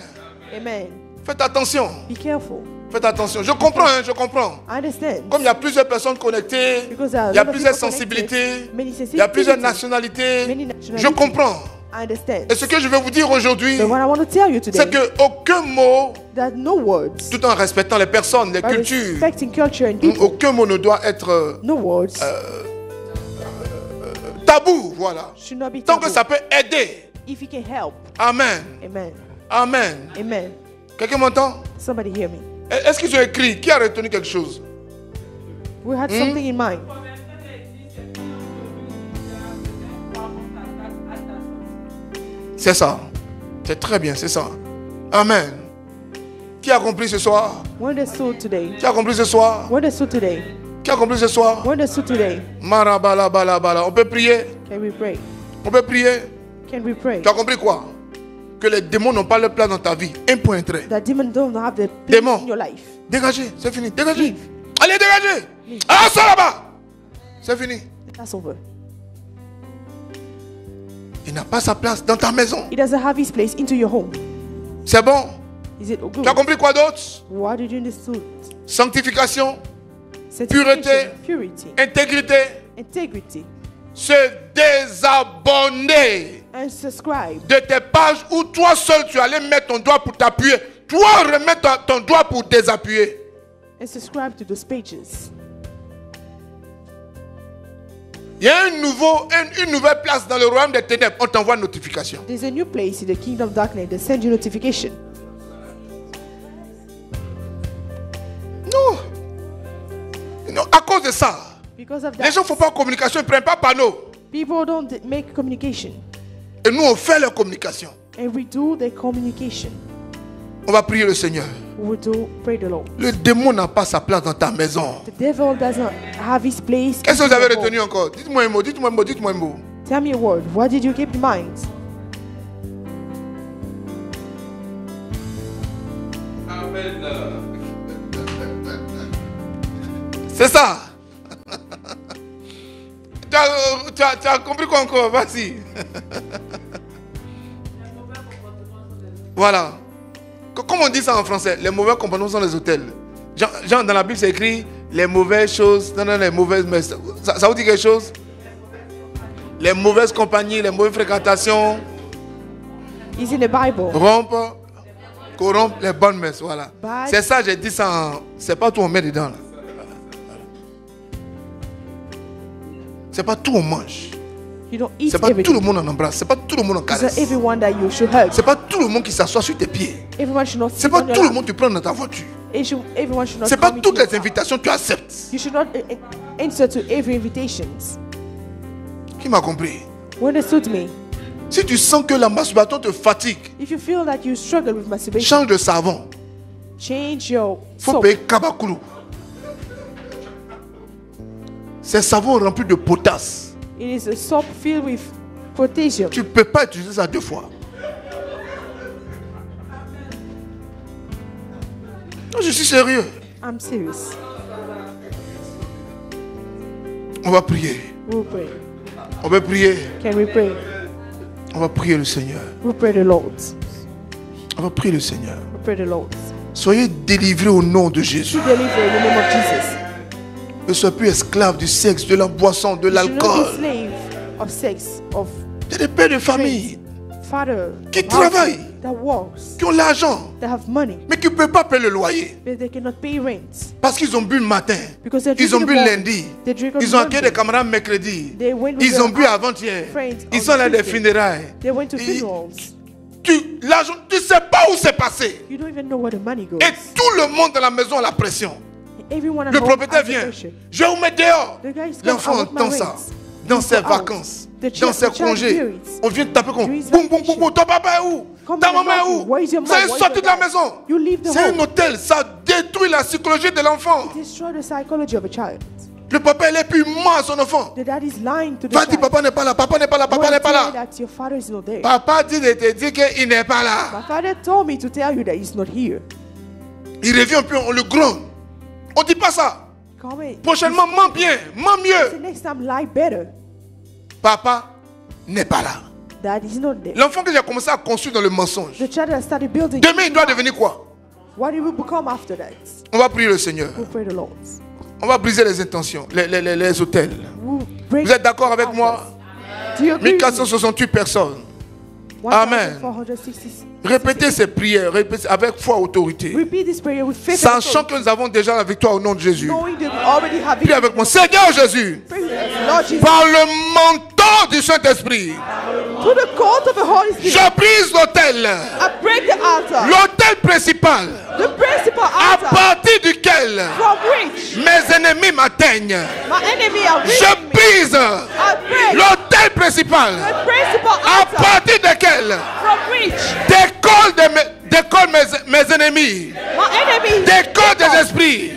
Amen. Faites attention. Be careful. Faites attention. Je comprends, hein, je comprends. I understand. Comme il y a plusieurs personnes connectées, Because there are a il y a lot of plusieurs people sensibilités, connected, many il y a plusieurs sensitivities, nationalités. many nationalities. Je comprends. I understand. Et ce que je vais vous dire aujourd'hui, But what I want to tell you today, c'est qu'aucun mot, that no words, tout en respectant les personnes, les by cultures, respecting culture and people, aucun mot ne doit être no words tabou. Voilà. should not be Tant que taboo. ça peut aider. If you can help. Amen. Amen. Amen. Amen. Quelqu'un m'entend? Somebody hear me. Est-ce qu'ils ont écrit? Qui a retenu quelque chose? We had something in mind. C'est ça. C'est très bien, c'est ça. Amen. Qui a compris ce soir? What they saw today. Qui a compris ce soir? What they saw today. Qui a compris ce soir? What they saw today. Marabala bala bala. On peut prier? Can we pray? On peut prier? Can we pray? Tu as compris quoi? Que les démons n'ont pas leur place dans ta vie. Un point trait. That demons don't have the place Démon. in your life. Dégagez, c'est fini. Dégagez. Leave. Allez, dégagez. Leave. Ah, ça là-bas. C'est fini. That's over. Il n'a pas sa place dans ta maison. He doesn't have his place into your home. C'est bon? Is it good? Tu as compris quoi d'autre? What did you understand? Sanctification, Sanctification, purity, intégrité, integrity, se désabonner and subscribe. de tes pages où toi seul tu allais mettre ton doigt pour t'appuyer. Toi remets ton doigt pour désappuyer. And subscribe to those pages. Il y a une nouvelle place dans le royaume des ténèbres. On t'envoie une notification. There's a new place in the kingdom of darkness. They send you notification. Non. Non, à cause de ça, Because of les that, gens ne font pas communication, ils ne prennent pas panneau. people don't make communication. Et nous, on fait leur communication. And we do the communication. On va prier le Seigneur. We do pray the Lord. Le démon n'a pas sa place dans ta maison. The devil doesn't have his place. Qu'est-ce que in vous avez your home. retenu encore? Dites-moi un mot, dites-moi un mot, dites-moi un mot. Tell me a word. What did you keep in mind? C'est ça. Tu as compris quoi encore? Vas-y. Voilà. Comment on dit ça en français? Les mauvais comportements sont les hôtels. Genre dans la Bible, c'est écrit les mauvaises choses. Non, les mauvaises. Ça vous dit quelque chose? Les mauvaises compagnies, les mauvaises fréquentations. It's in the Bible. Rompre, corrompre les bonnes messes. Voilà. Bad. C'est ça, j'ai dit ça. C'est pas tout on met dedans. Là. C'est pas tout on mange. You don't eat C'est pas tout everything. le monde on embrasse. C'est pas tout le monde on It's not caresse. everyone that you should hug. C'est pas tout le monde qui s'assoit sur tes pieds. Everyone should not C'est sit pas on your tout le lap. monde que tu prends dans ta voiture. Everyone should not C'est pas come into toutes your les house. invitations que tu acceptes. You should not answer to every invitations. Qui m'a compris? When they suit me, Si tu sens que la masturbation te fatigue, if you feel that you struggle with masturbation, change de savon. change your Faut soap. payer Kabakulu. C'est savon rempli de potasse. It is a soap filled with potassium. Tu ne peux pas utiliser ça 2 fois. Non, je suis sérieux. I'm serious. On va prier. We'll pray. On va prier. Can we pray? On va prier le Seigneur. We'll pray the Lord. On va prier le Seigneur. We'll pray the Lord. Soyez délivrés au nom de Jésus. To deliver in the name of Jesus. Ne soyez plus esclaves du sexe, de la boisson, de You should not be l'alcool. slave of sex, of Il y a des pères de famille father, Qui of travaille. household, that works, qui ont l'argent, that have money, mais qui ne peuvent pas payer le loyer. but they cannot pay rent. Parce qu'ils ont bu le matin, Because they're ils ont drinking bu the morning. lundi, They drink on ils ont accueilli Monday. des camarades mercredi, They went with ils their ont bu avant-hier, friends ils on sont là des Tuesday. funérailles. They went to Et- funerals. L'argent, tu ne sais pas où c'est passé. You don't even know where the money goes. Et tout le monde dans la maison a la pression. Everyone at Le home propriétaire has the vient. pressure. Je vais vous mettre dehors. The guy is coming, L'enfant I want my entend ça. rent. dans you ses go out. vacances, The dans child- ses the child congés, periods. on vient te taper comme During his boum, boum, boum, vacation. boum, ton papa est où? Come Ta and maman est knock you. où? Where is your Vous mom? allez Where is sortir your de la dad? maison. You leave the C'est un home. hôtel, ça détruit la psychologie de l'enfant. Destroy the psychology of a child. Le papa, il est plus mort à son enfant. The dad is lying to the Va dire, child. papa n'est pas là, papa n'est pas là, Go papa and n'est pas tell là. that your father is not there. Papa dit de te dire qu'il n'est pas là. My father told me to tell you that he's not here. Il revient un peu, on le gronde. On ne dit pas ça. Come in. Prochainement, mens bien, mens The mieux. next time, lie better. Papa n'est pas là. Dad is not there. L'enfant que j'ai commencé à construire dans le mensonge. The child that started building. Demain, il doit devenir quoi? What it will become after that? On va prier le Seigneur. We'll pray the Lord. On va briser les intentions, les hôtels. We'll break Vous êtes d'accord avec moi? Do you agree with me? 1468 personnes. Amen. 1466. Répétez ces prières, répétez avec foi et autorité. Repeat this prayer with faith and Sachant authority, que nous avons déjà la victoire au nom de Jésus. knowing that we already have Prie avec moi. Seigneur Jésus, Pray with us. Lord Jesus, par le manteau du Saint-Esprit, to the court of the Holy Spirit, je brise l'autel. I break the altar, L'autel principal the principal à altar partir duquel from which mes ennemis m'atteignent. my enemy are Je reaching me. brise I break l'autel principal the principal à altar partir duquel from which décolle mes ennemis, my enemy décolle des esprits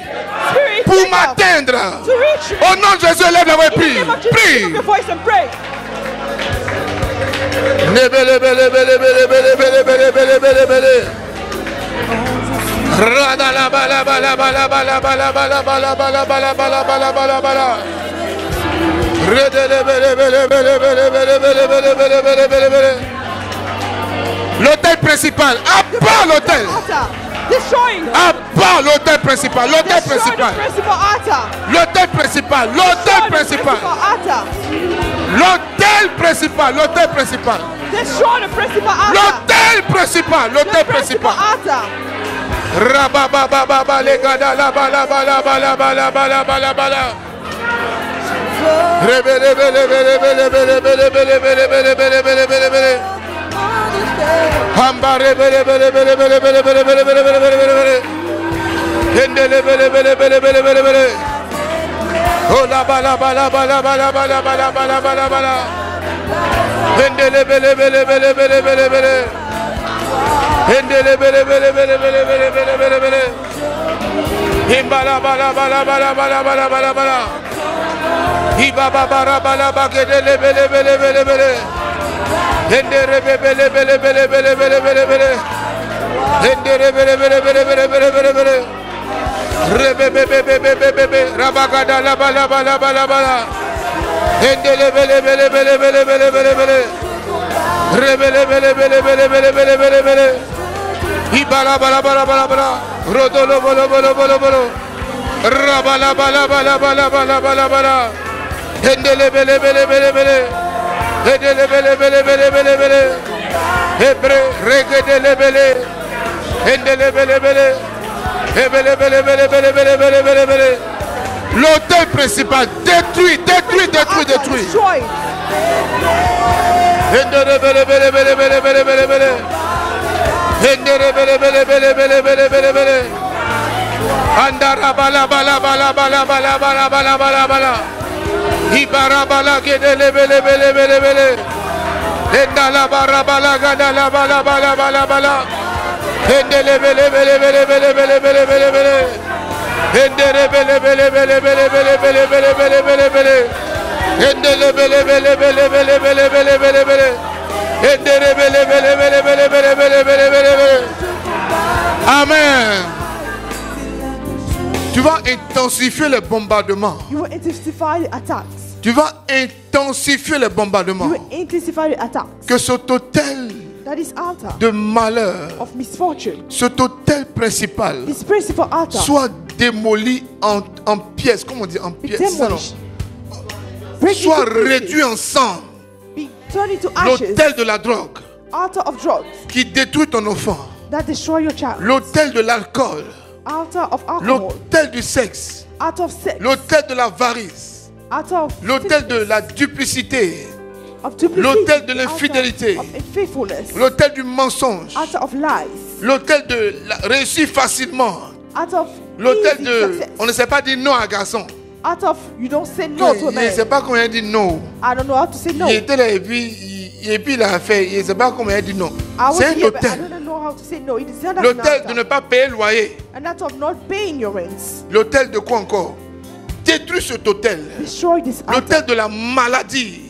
spirit pour take off m'atteindre. to reach me. Au nom de Jésus, lève la voix et In the prie. name of Jesus, lift up Prie. your voice and pray. L'autel principal, abat l'autel, Altar, destroying her. abat l'autel principal, l'autel Destroy the principal, principal altar. l'autel principal, Destroy l'autel the principal, principal altar. l'autel principal, l'autel principal, Destroy the principal altar. l'autel principal, The l'autel principal principal. altar. Rababababa legada la bala bala bala bala bala bala bala. Rebe rebe rebe rebe rebe rebe rebe rebe rebe rebe rebe rebe rebe. Hamba rebe rebe rebe rebe rebe rebe rebe rebe rebe rebe rebe rebe. Hende rebe rebe rebe rebe rebe rebe rebe. Oh la bala bala bala bala bala bala bala bala bala. Hende rebe rebe rebe rebe rebe rebe rebe. Hendele bele bele bele bele bele bele bele bele. Himbala bala bala bala bala bala bala bala. Hibaba bara bala bagedele bele bele bele bele. Hendere bele bele bele bele bele bele bele. Hendere bele bele bele bele bele bele bele. Rebe bebe bebe bebe bebe. Rabagada la bala bala bala bala. Hendele bele bele bele bele bele bele bele. Rebele bele bele bele bele bele bele bele. Ibala bala bala bala bala. Rodolo bolo bolo bolo bolo. Rabala bala bala bala bala bala bala. Hendele bele bele bele bele. Hendele bele bele bele bele bele. Hebre regedele bele. Hendele bele bele. Hebele bele bele bele bele bele bele bele. L'autel principal détruit, détruit, détruit, détruit. Destroy. Hendere bele bele bele bele bele bele bele. Hendere bele bele bele bele bele bele bele. Andara bala bala bala bala bala bala bala bala bala. Ibara bala gedele bele bele bele bele. Hendala bara bala gada la bala bala bala bala. Hendele bele bele bele bele bele bele bele bele. Hendere bele bele bele bele bele bele bele bele bele bele. Hendele bele bele bele bele bele bele bele bele. Hendele bele bele bele bele bele bele bele bele bele. Amen. Tu vas intensifier les bombardements. You will intensify the attacks. Tu vas intensifier les You bombardements. will intensify the attacks. Que cet hôtel That is altar de malheur, of misfortune. cet hôtel principal, This principal altar soit démoli en pièces. Comment on dit en be pièces? Ça, non. demolished. Break Soit into pieces. réduit en sang. Be turned into ashes. L'hôtel de la drogue Altar of drugs qui détruit ton enfant. that destroy your child. L'hôtel de l'alcool. Altar of alcohol. L'hôtel du sexe. Altar of sex. L'hôtel de Altar l'avarice. of L'hôtel de la duplicité. of duplicity. l'hôtel de Altar l'infidélité. of unfaithfulness. L'hôtel du mensonge. Altar of lies. L'hôtel de réussir facilement. Altar of L'hôtel easy de... success. On ne sait pas dire non à un garçon. Out of you don't say no to a Je ne man. sais pas comment il a dit non. I don't know how to say no. Il était là et puis il a fait. Je ne sais pas comment il a dit non. I was C'est un here, but I hôtel. don't know how to say no. It is not L'hôtel de ne pas payer le loyer. an act of not paying your rents. L'hôtel de quoi encore? Détruis cet hôtel. Destroy this act. L'hôtel de la maladie.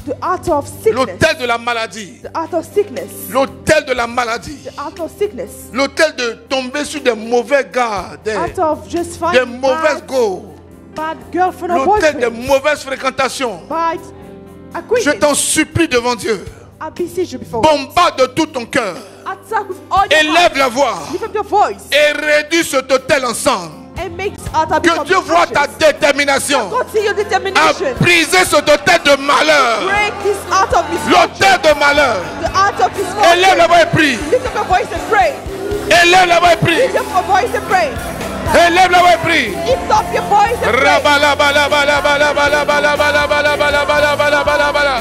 The act of sickness. L'hôtel de la maladie. The act of sickness. L'hôtel de la maladie. The act of sickness. L'hôtel de tomber sur des mauvais gars, Out of just des finding mauvaises go. bad girlfriend or L'hôtel des boyfriend. mauvaises fréquentations. Bad Je acquaintance. t'en supplie devant Dieu. I beseech you before. Bombarde de tout ton cœur. Attack with all your Élève heart. la voix. Lift up your voice Et réduis cet hôtel ensemble. and make this altar Que become Dieu voit ta ashes. détermination God see your à determination. briser cet hôtel de malheur. Break this out of misfortune. L'hôtel de malheur. The out of Élève la misfortune. voix et prie. Lift up your voice and pray. Élève la voix et prie. Lift up your voice and pray. Élève la voix et prie. Lift up your voice and pray. Rabalabalabalabalabalabalabalabalabalabala.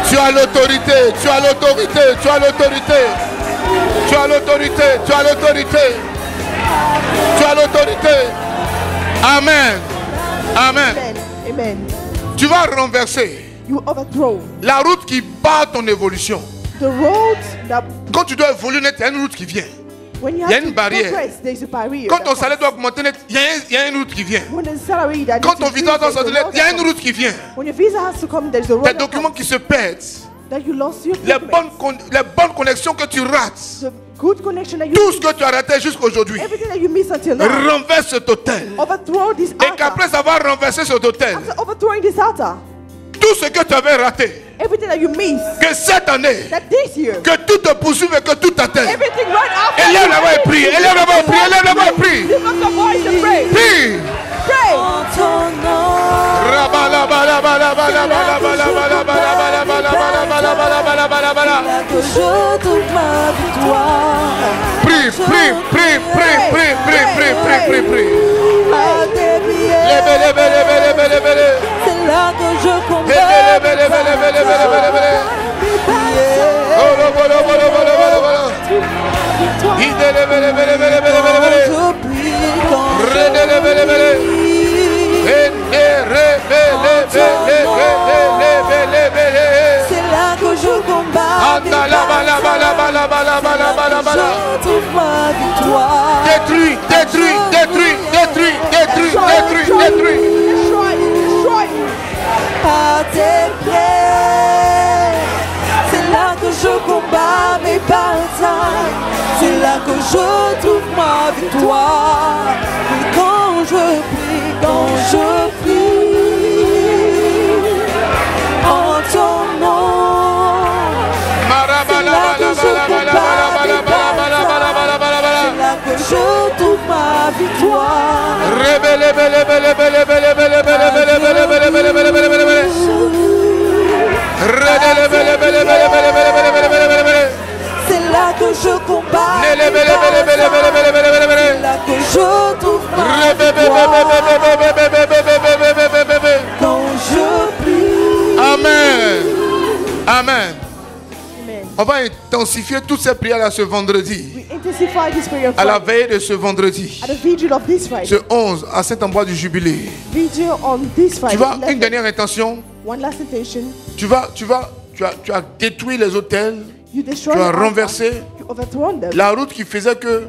Tu as l'autorité, tu as l'autorité, tu as l'autorité, tu as l'autorité, tu as l'autorité, tu as l'autorité. Amen. Amen. Amen. Amen. Tu vas renverser You overthrow la route qui bat ton évolution. the road that Quand tu dois évoluer, il y a une route qui vient. when you Il y a have une to barrière. progress, there's a barrier. Quand that ton comes. salaire doit augmenter, il y a une route qui vient. When there's a salary that Quand needs ton to visa doit increase, sortir, there's a road il y a that une comes. route qui vient. When your visa has to come, there's a road Tes that documents comes. qui se perdent. That you lost your Les documents. bonnes connexions que tu rates. The good connection that you Tout ce que tu as raté jusqu'aujourd'hui. everything that you miss until now. Renverse cet hôtel. Overthrow this Et altar. qu'après avoir renversé cet hôtel, After overthrowing this altar, tout ce que tu avais raté, everything that you miss, que cette année, that this year, que tout te poursuive et que tout t'atteigne. everything right after. Élève la voix et prie, élève la voix et prie, élève la voix et prie. Lift up your voice and pray. Prie. Pray. Que je trouve ma victoire. Prie, prie, prie, prie, prie, prie, prie, prie, prie, prie. À tes pieds. Lève, lève, lève, lève, lève, lève. C'est là que je Lève, combats. lève, lève, lève, lève, lève, lève. Voilà, voilà, voilà, voilà, voilà, voilà. Il lève, lève, lève, lève, lève, lève. Je prie quand Lève, lève, lève, lève. c'est là que je combats. mes batailles. Je trouve ma victoire. Détruis, détruis, détruis, détruis, détruis, détruis, détruis. Destroy it. Destroy it. À tes pieds. C'est là que je combats mes batailles. C'est là que je trouve ma victoire. Et quand je prie, en ton nom, c'est là que je combats mes batailles. C'est là que je trouve ma victoire. C'est là que je combats mes batailles. C'est là que je trouve ma victoire. Quand je prie. Amen. Amen. Amen. On va intensifier toutes ces prières-là ce vendredi. We intensify this prayer À la Friday. veille de ce vendredi. At the vigil of this Friday. Ce 11 à Saint-Ambroise du Jubilé. Vigil on this Tu Friday. vas, 11. une dernière intention. One last intention. Tu as détruit les hôtels. You destroy Tu as the altar. renversé You overthrown them. la route qui faisait que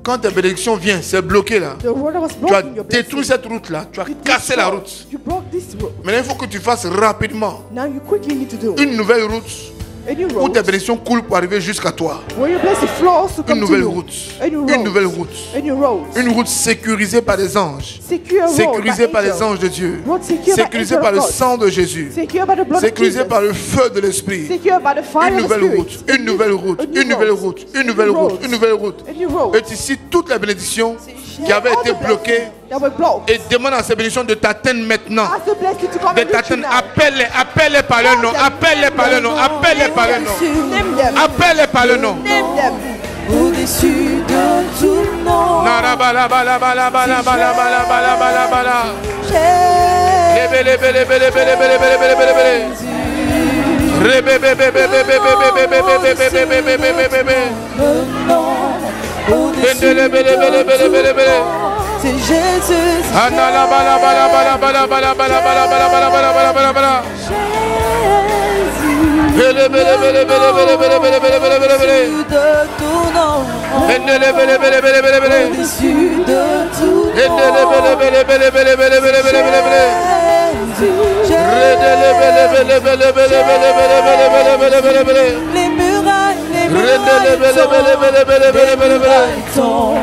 quand ta bénédiction vient, c'est bloqué là. The road that was Tu as blocking your détruit blessing. cette route là. Tu as You cassé la destroyed- route. You broke this road. Maintenant, il faut que tu fasses rapidement Now you quickly need to do une nouvelle route A new où tes road. bénédictions coulent pour arriver jusqu'à toi. Where your blessing flows to Une come to nouvelle you. route. A new Une road. nouvelle route. A new road. Une route sécurisée par des anges. Secure road Sécurisée by par les angels. anges de Dieu. Road secured by Sécurisée angel par le of God. sang de Jésus. Secure by the blood of Sécurisée Jesus. par le feu de l'Esprit. Secure by the fire Une of the nouvelle Spirit. route, une nouvelle route, A new une nouvelle road. route, une A nouvelle new route, road. une nouvelle route. A new road. Et ici, toutes les bénédictions qui avaient All été the bloquées, blessings that were blocked. et demande à ces bénédictions de t'atteindre maintenant. Ask the blessing to come De and reach you t'atteindre, now. appelle-les, appelle-les par le nom, appelle-les par le nom, appelle-les par le nom, Name them. appelle-les par le nom. Name them. Au-dessus de tout nom. C'est Jésus. Les murailles tombent.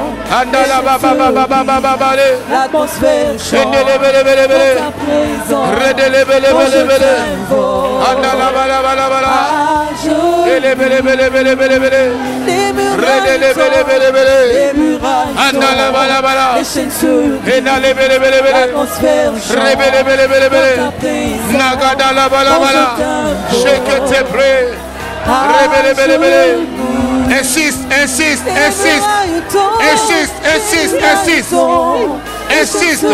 L'atmosphère change. Dans ta présence. Quand je t'invoque. Les murailles tombent. Les chaînes se brisent. L'atmosphère change. Dans ta présence. Insiste, insiste, insiste, insiste, insiste, insiste,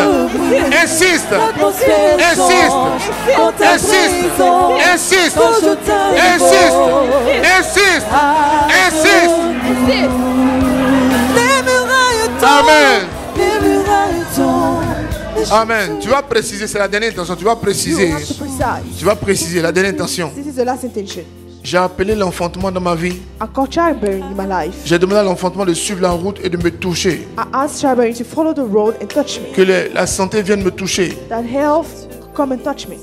insiste, insiste, insiste, insiste, insiste. Amen. Amen. Tu vas préciser, c'est la dernière intention. Tu vas You préciser. have to precise. Tu vas préciser la dernière intention. This is the last intention. J'ai appelé l'enfantement dans ma vie. I called childbearing in my life. J'ai demandé à l'enfantement de suivre la route et de me toucher. I asked childbearing to follow the road and touch me. Que la santé vienne me toucher. That health come and touch me.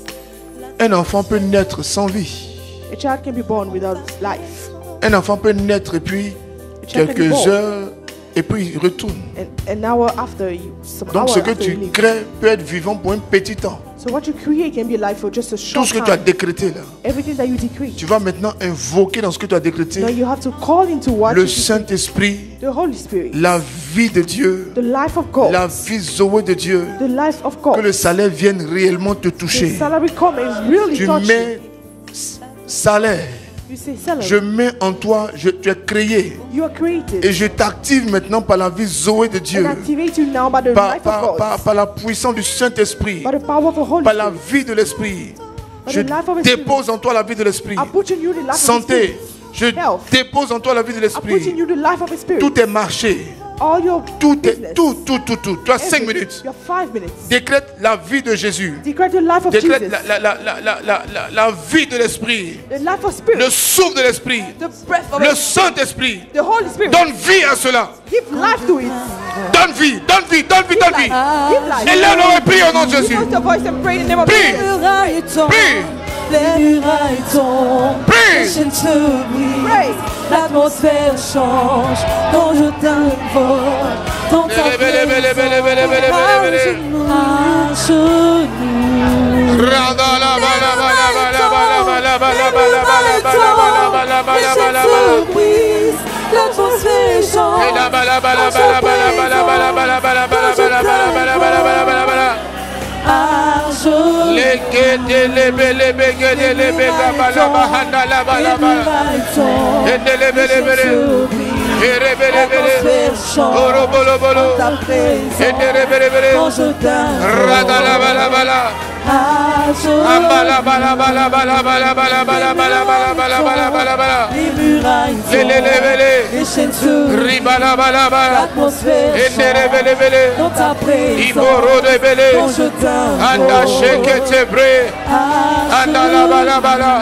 Un enfant peut naître sans vie. A child can be born without life. Un enfant peut naître et puis A child can be quelques born. heures et puis il retourne. And an hour after you, some Donc hour ce que after tu you leave. crées peut être vivant pour un petit temps. So what you create can be alive for just a Tout short ce que tu as time. décrété là, Everything that you decree. tu vas maintenant invoquer dans ce que tu as décrété Now you have to call into what le you decree. Saint-Esprit, The Holy Spirit. la vie de Dieu, The life of God. la vie Zoé de Dieu. The life of Que God. le salaire vienne réellement te The toucher. salary come and really Tu touch you. mets salaire. You say salary. Je mets en toi, tu es créé. You are created. Et je t'active maintenant par la vie Zoé de Dieu. And activate you now by the life of God. Par la puissance du Saint-Esprit. By the power of the Holy Par la Spirit. vie de l'Esprit. By Je the life of His dépose en toi la vie de l'Esprit. I put in you the life of His Santé. Spirit. Je Health. dépose en toi la vie de I put in l'Esprit. you the life of His Spirit. Tout est marché. All your Tout business. est tout. Tu as 5 Everything. minutes. You have 5 minutes. Décrète la vie de Jésus. Declare the life of Décrète Jesus. la vie de l'Esprit. The life of Spirit. Le souffle de l'Esprit. The breath of Le it. Saint-Esprit. The Holy Spirit. Donne vie à cela. Give life to it. Donne vie, donne vie, donne vie, donne vie. Give life. Et là, on prie au nom de Jésus. Lift your voice and pray in the name of Prie. Jesus. Les murailles tombent. Prie. Les murailles tombent. Prie. Les chaînes se brisent. Pray. L'atmosphère change quand je t'invoque. Dans ta Bele, bele, bele, bele, bele, bele, bele, bele. à genoux. Randa la bala bala bala bala bala bala bala bala bala bala bala bala bala. L'atmosphère change. Et la bala bala bala bala bala bala bala bala bala bala bala bala bala bala bala. À genoux. Les guedes, les bele begede, les bega bala bahanda la bala bala. Et les bele bele. Et les bele bele. Bolo bolo bolo. Et les bele bele. Randa la bala bala. Ambala bala bala bala bala bala bala bala bala bala bala bala bala. Les murailles Les chaînes se ribala bala bala. l'atmosphère Et les bele change. bele. Dans ta présence. Iboro de Quand bele. je Anda t'invoque. sheke tebre. Anda la bala bala.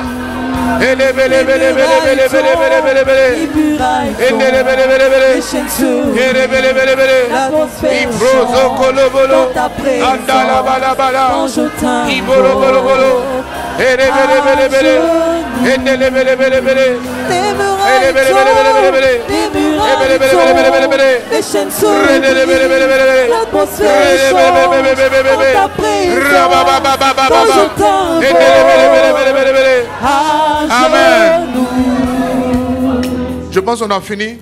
Et les bele bele bele bele bele bele bele bele. Les murailles Et les tombent. bele bele bele. Les chaînes se Et les bele bele bele. l'atmosphère Ibrozo change. kolo bolo. Dans ta présence. Anda la bala bala. Quand je t'invoque. Iboro bolo bolo. Les chaînes se brisent, l'atmosphère change en ta présence. Quand je t'invoque à genoux. Je pense qu'on a fini.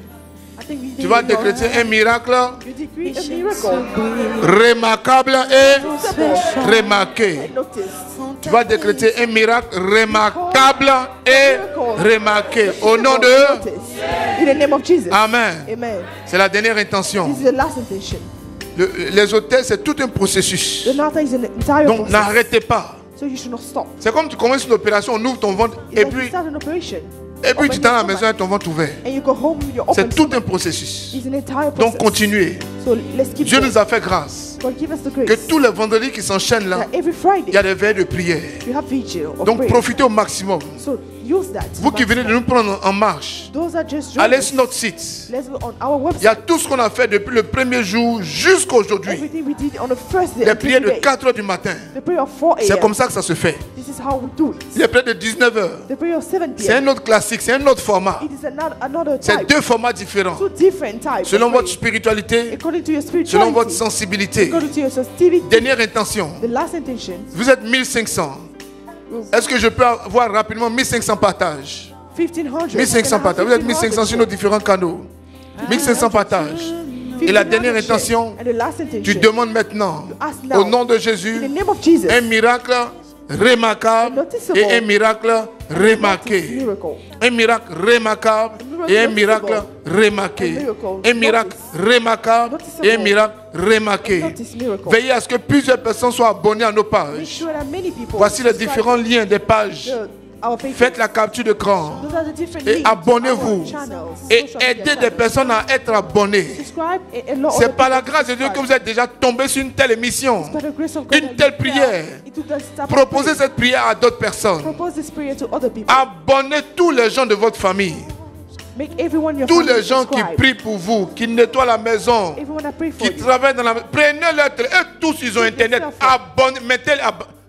Tu vas décréter un miracle You decree a miracle. remarquable et remarqué. Notice. Tu vas décréter un miracle remarquable et remarqué. Au nom de... Notice. In the name of Jesus. Amen. Amen. C'est la dernière intention. This is the last intention. Les hôtels, c'est tout un processus. The altar is an entire Donc process. n'arrêtez pas. So you should not stop. C'est comme tu commences une opération, on ouvre ton ventre It's et like you puis start an operation. tu t'en à la maison avec ton ventre ouvert. And you go home with your open C'est tout un stomach. processus. It's an entire process. Donc continuez. So let's keep Dieu going. nous a fait grâce God give us the grace. que tous les vendredis qui s'enchaînent là, That every Friday il y a des veilles de prière. you have vigil of Donc prayer. profitez au maximum. So use that. Vous qui venez de nous prendre en marche, Those are just allez journeys. sur notre site. Let's go on our Il y a website. tout ce qu'on a fait depuis le premier jour jusqu'à aujourd'hui. Everything we did on the first day. Les until prières de today. 4 heures du matin. The prayer of 4 C'est a.m. comme ça que ça se fait. This is how we do it. Les prières de 19 heures. The prayer of 7 C'est p.m. un autre classique, c'est un autre format. It is another C'est type. deux formats différents. Two different types. Selon of votre prayer. spiritualité, According to your selon votre spirituality. sensibilité. According to your sensitivity. Dernière intention. The last intention. Vous êtes 1500. Est-ce que je peux avoir rapidement 1500 partages? 1500. 1500 partages. Vous êtes 1500 sur nos différents canaux. 1500 partages. Et la dernière intention, And the last intention. tu demandes maintenant, ask now, au nom de in Jésus, the name of Jesus. un miracle remarquable et un miracle remarqué. Miracle. Un miracle remarquable et un miracle remarqué. Un miracle remarquable et un miracle remarqué. Notice miracle. Veillez à ce que plusieurs personnes soient abonnées à nos Make pages. sure that many people Voici les subscribe différents liens des pages. to our pages. Faites la capture d'écran Those are the different et links to abonnez-vous our channels, et social media aidez des channels. personnes à être abonnées. Subscribe and lot C'est other par la people grâce de Dieu que subscribe. vous êtes déjà tombé sur une telle émission, By the grace of God une that telle you prière. fell into this type of Proposez prayer. cette prière à d'autres personnes. Propose this prayer to other people. Abonnez tous les gens de votre famille. Make everyone your Tous family les gens qui subscribe. prient pour vous, qui nettoient la maison, Everyone that pray for qui you. travaillent dans la maison. Prenez-leur. Eux tous, ils ont Internet.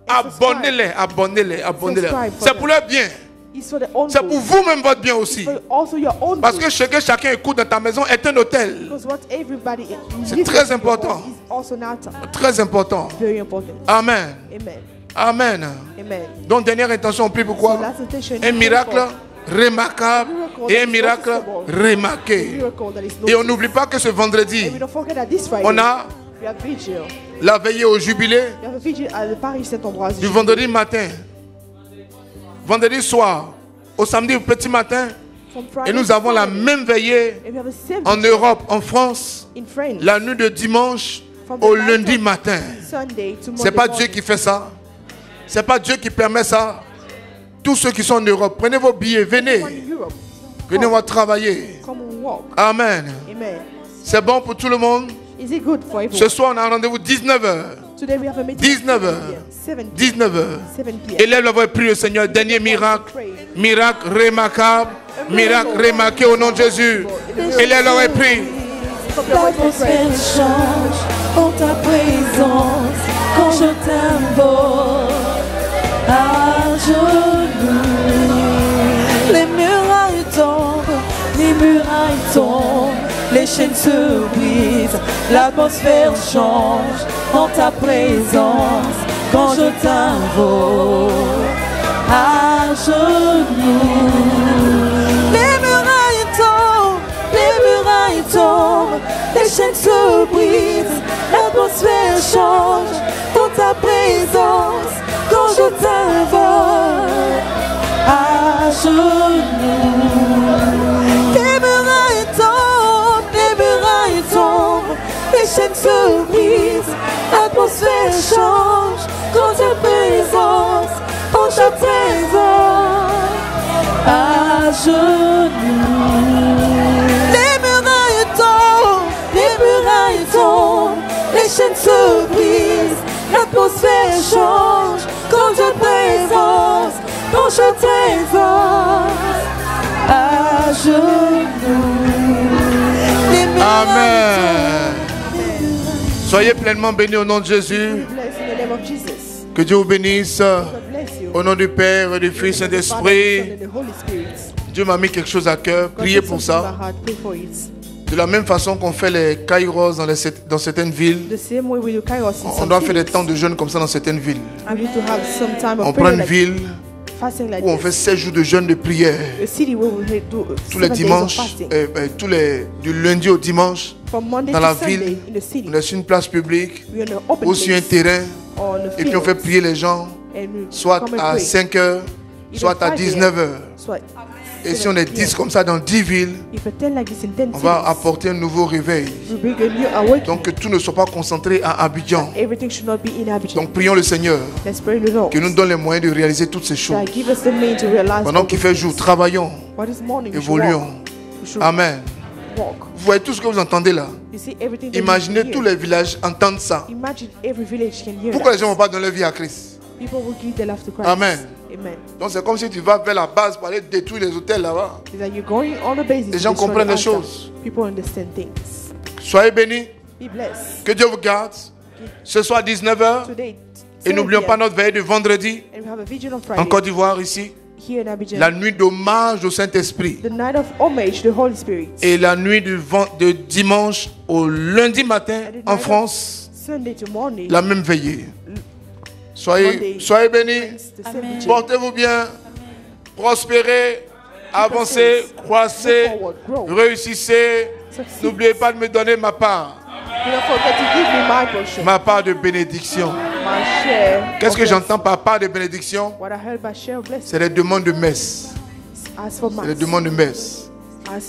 Abonnez-les, abonnez-les, abonnez-les. C'est pour leur bien. It's for their own C'est good. pour vous-même votre bien aussi. For also your own Parce good. que ce que chacun écoute dans ta maison est un hôtel. Because what everybody C'est listens très to important. is also an altar. Très important. Very important. Amen. Amen. Amen. Amen. Donc, dernière intention, on prie pour quoi? So last intention, Un miracle remarquable et un miracle remarqué. miracle that is Et on noticed. n'oublie pas que ce vendredi, And we don't forget that this Friday, on a we have vigil. la veillée au jubilé We have a vigil at the Paris Saint-Ambroise. du vendredi matin, vendredi soir, au samedi petit matin. From Friday Et nous to avons la Saturday. même veillée And we have a same en vigil Europe, en France, in France. la nuit de dimanche From the au night lundi of matin. Sunday to C'est Monday pas Dieu morning. qui fait ça. C'est pas Dieu qui permet ça. Tous ceux qui sont en Europe, prenez vos billets, venez. Everyone in Europe, Venez, on va travailler. come and walk. Amen. Amen. C'est bon pour tout le monde. Is it good for Ce everyone? soir, on a un rendez-vous 19h. Today we have a meeting. 19 heures. 7 p.m. 19h. 7 p.m. Élève la voix et prie le Seigneur. Dernier miracle. Miracle remarquable. Miracle remarqué au nom de Jésus. Élève la voix et prie. L'atmosphère change en ta présence quand je t'invoque à genoux. Les murailles tombent, les murailles tombent, les chaînes se brisent. L'atmosphère change en ta présence quand je t'invoque à genoux. Les murailles tombent, les chaînes se brisent, l'atmosphère change dans ta présence quand je t'invoque à genoux. Les murailles tombent, les chaînes se brisent, l'atmosphère change quand ta présence, quand ta présence à genoux. Les chaînes se brisent, l'atmosphère change quand je présence, quand je présence à genoux. Les murailles Amen. Soyez pleinement bénis au nom de Jésus. Be blessed in the name of Jesus. Que Dieu vous bénisse. God bless you. Au nom du Père et du Fils et du Saint-Esprit, Dieu m'a mis quelque chose à cœur. Priez pour ça. De la même façon qu'on fait les kairos dans certaines villes, on doit faire des temps de jeûne comme ça dans certaines villes. On prend une ville où on fait 16 jours de jeûne de prière. Tous les dimanches, du lundi au dimanche, dans la ville, on est sur une place publique ou sur un terrain. Et puis on fait prier les gens, soit à 5 heures, soit à 19 heures. Et si on est 10 comme ça dans 10 villes, on va apporter un nouveau réveil. Donc que tout ne soit pas concentré à Abidjan. Donc prions le Seigneur qui nous donne les moyens de réaliser toutes ces choses. Pendant qu'il fait jour, travaillons, évoluons. Amen. Vous voyez tout ce que vous entendez là. Imaginez tous les villages entendent ça. Pourquoi les gens ne vont pas donner leur vie à Christ? Amen. Donc c'est comme si tu vas vers la base pour aller détruire les hôtels là-bas. Les gens comprennent les choses. Soyez bénis. Que Dieu vous garde. Ce soir 19h. Et n'oublions pas notre veille de vendredi en Côte d'Ivoire ici. La nuit d'hommage au Saint-Esprit. Et la nuit de dimanche au lundi matin en France. La même veillée. Soyez bénis. Portez-vous bien. Prospérez. Avancez. Croissez. Réussissez. N'oubliez pas de me donner ma part. Ma part de bénédiction. Qu'est-ce que j'entends par part de bénédiction? C'est les demandes de messe. C'est les demandes de messe.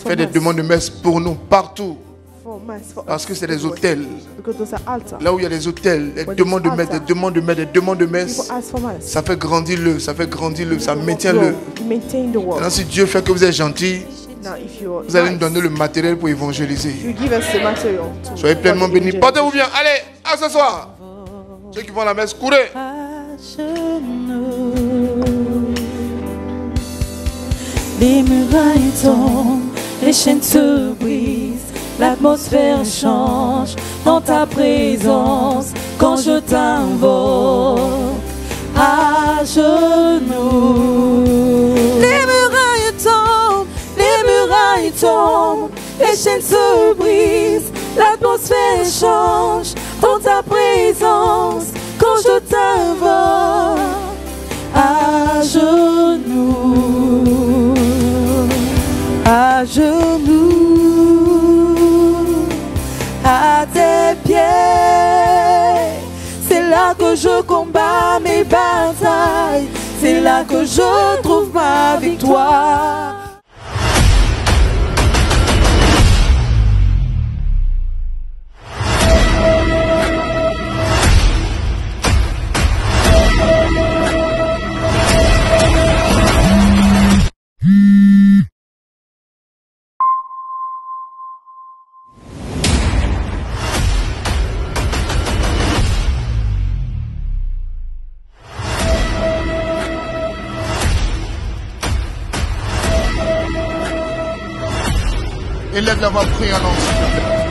Faites des demandes de messe pour nous partout. Parce que c'est des hôtels. Là où il y a des hôtels, des demandes de messe, des demandes de messe, des demandes de messe. Ça fait grandir le, ça fait grandir le, ça maintient le. Maintenant, si Dieu fait que vous êtes gentil, vous allez nous donner le matériel pour évangéliser. Soyez pleinement bénis. Portez-vous bien. Allez, à ce soir. Ceux qui vont à la messe, courez. Les murailles tombent, les chaînes se brisent, l'atmosphère change dans ta présence quand je t'invoque à genoux. Les murailles tombent, les chaînes se brisent, l'atmosphère change dans ta présence quand je t'invoque à genoux, à genoux, à tes pieds. C'est là que je combats mes batailles, c'est là que je trouve ma victoire. Élève la voix, prie en langue, s'il te plaît.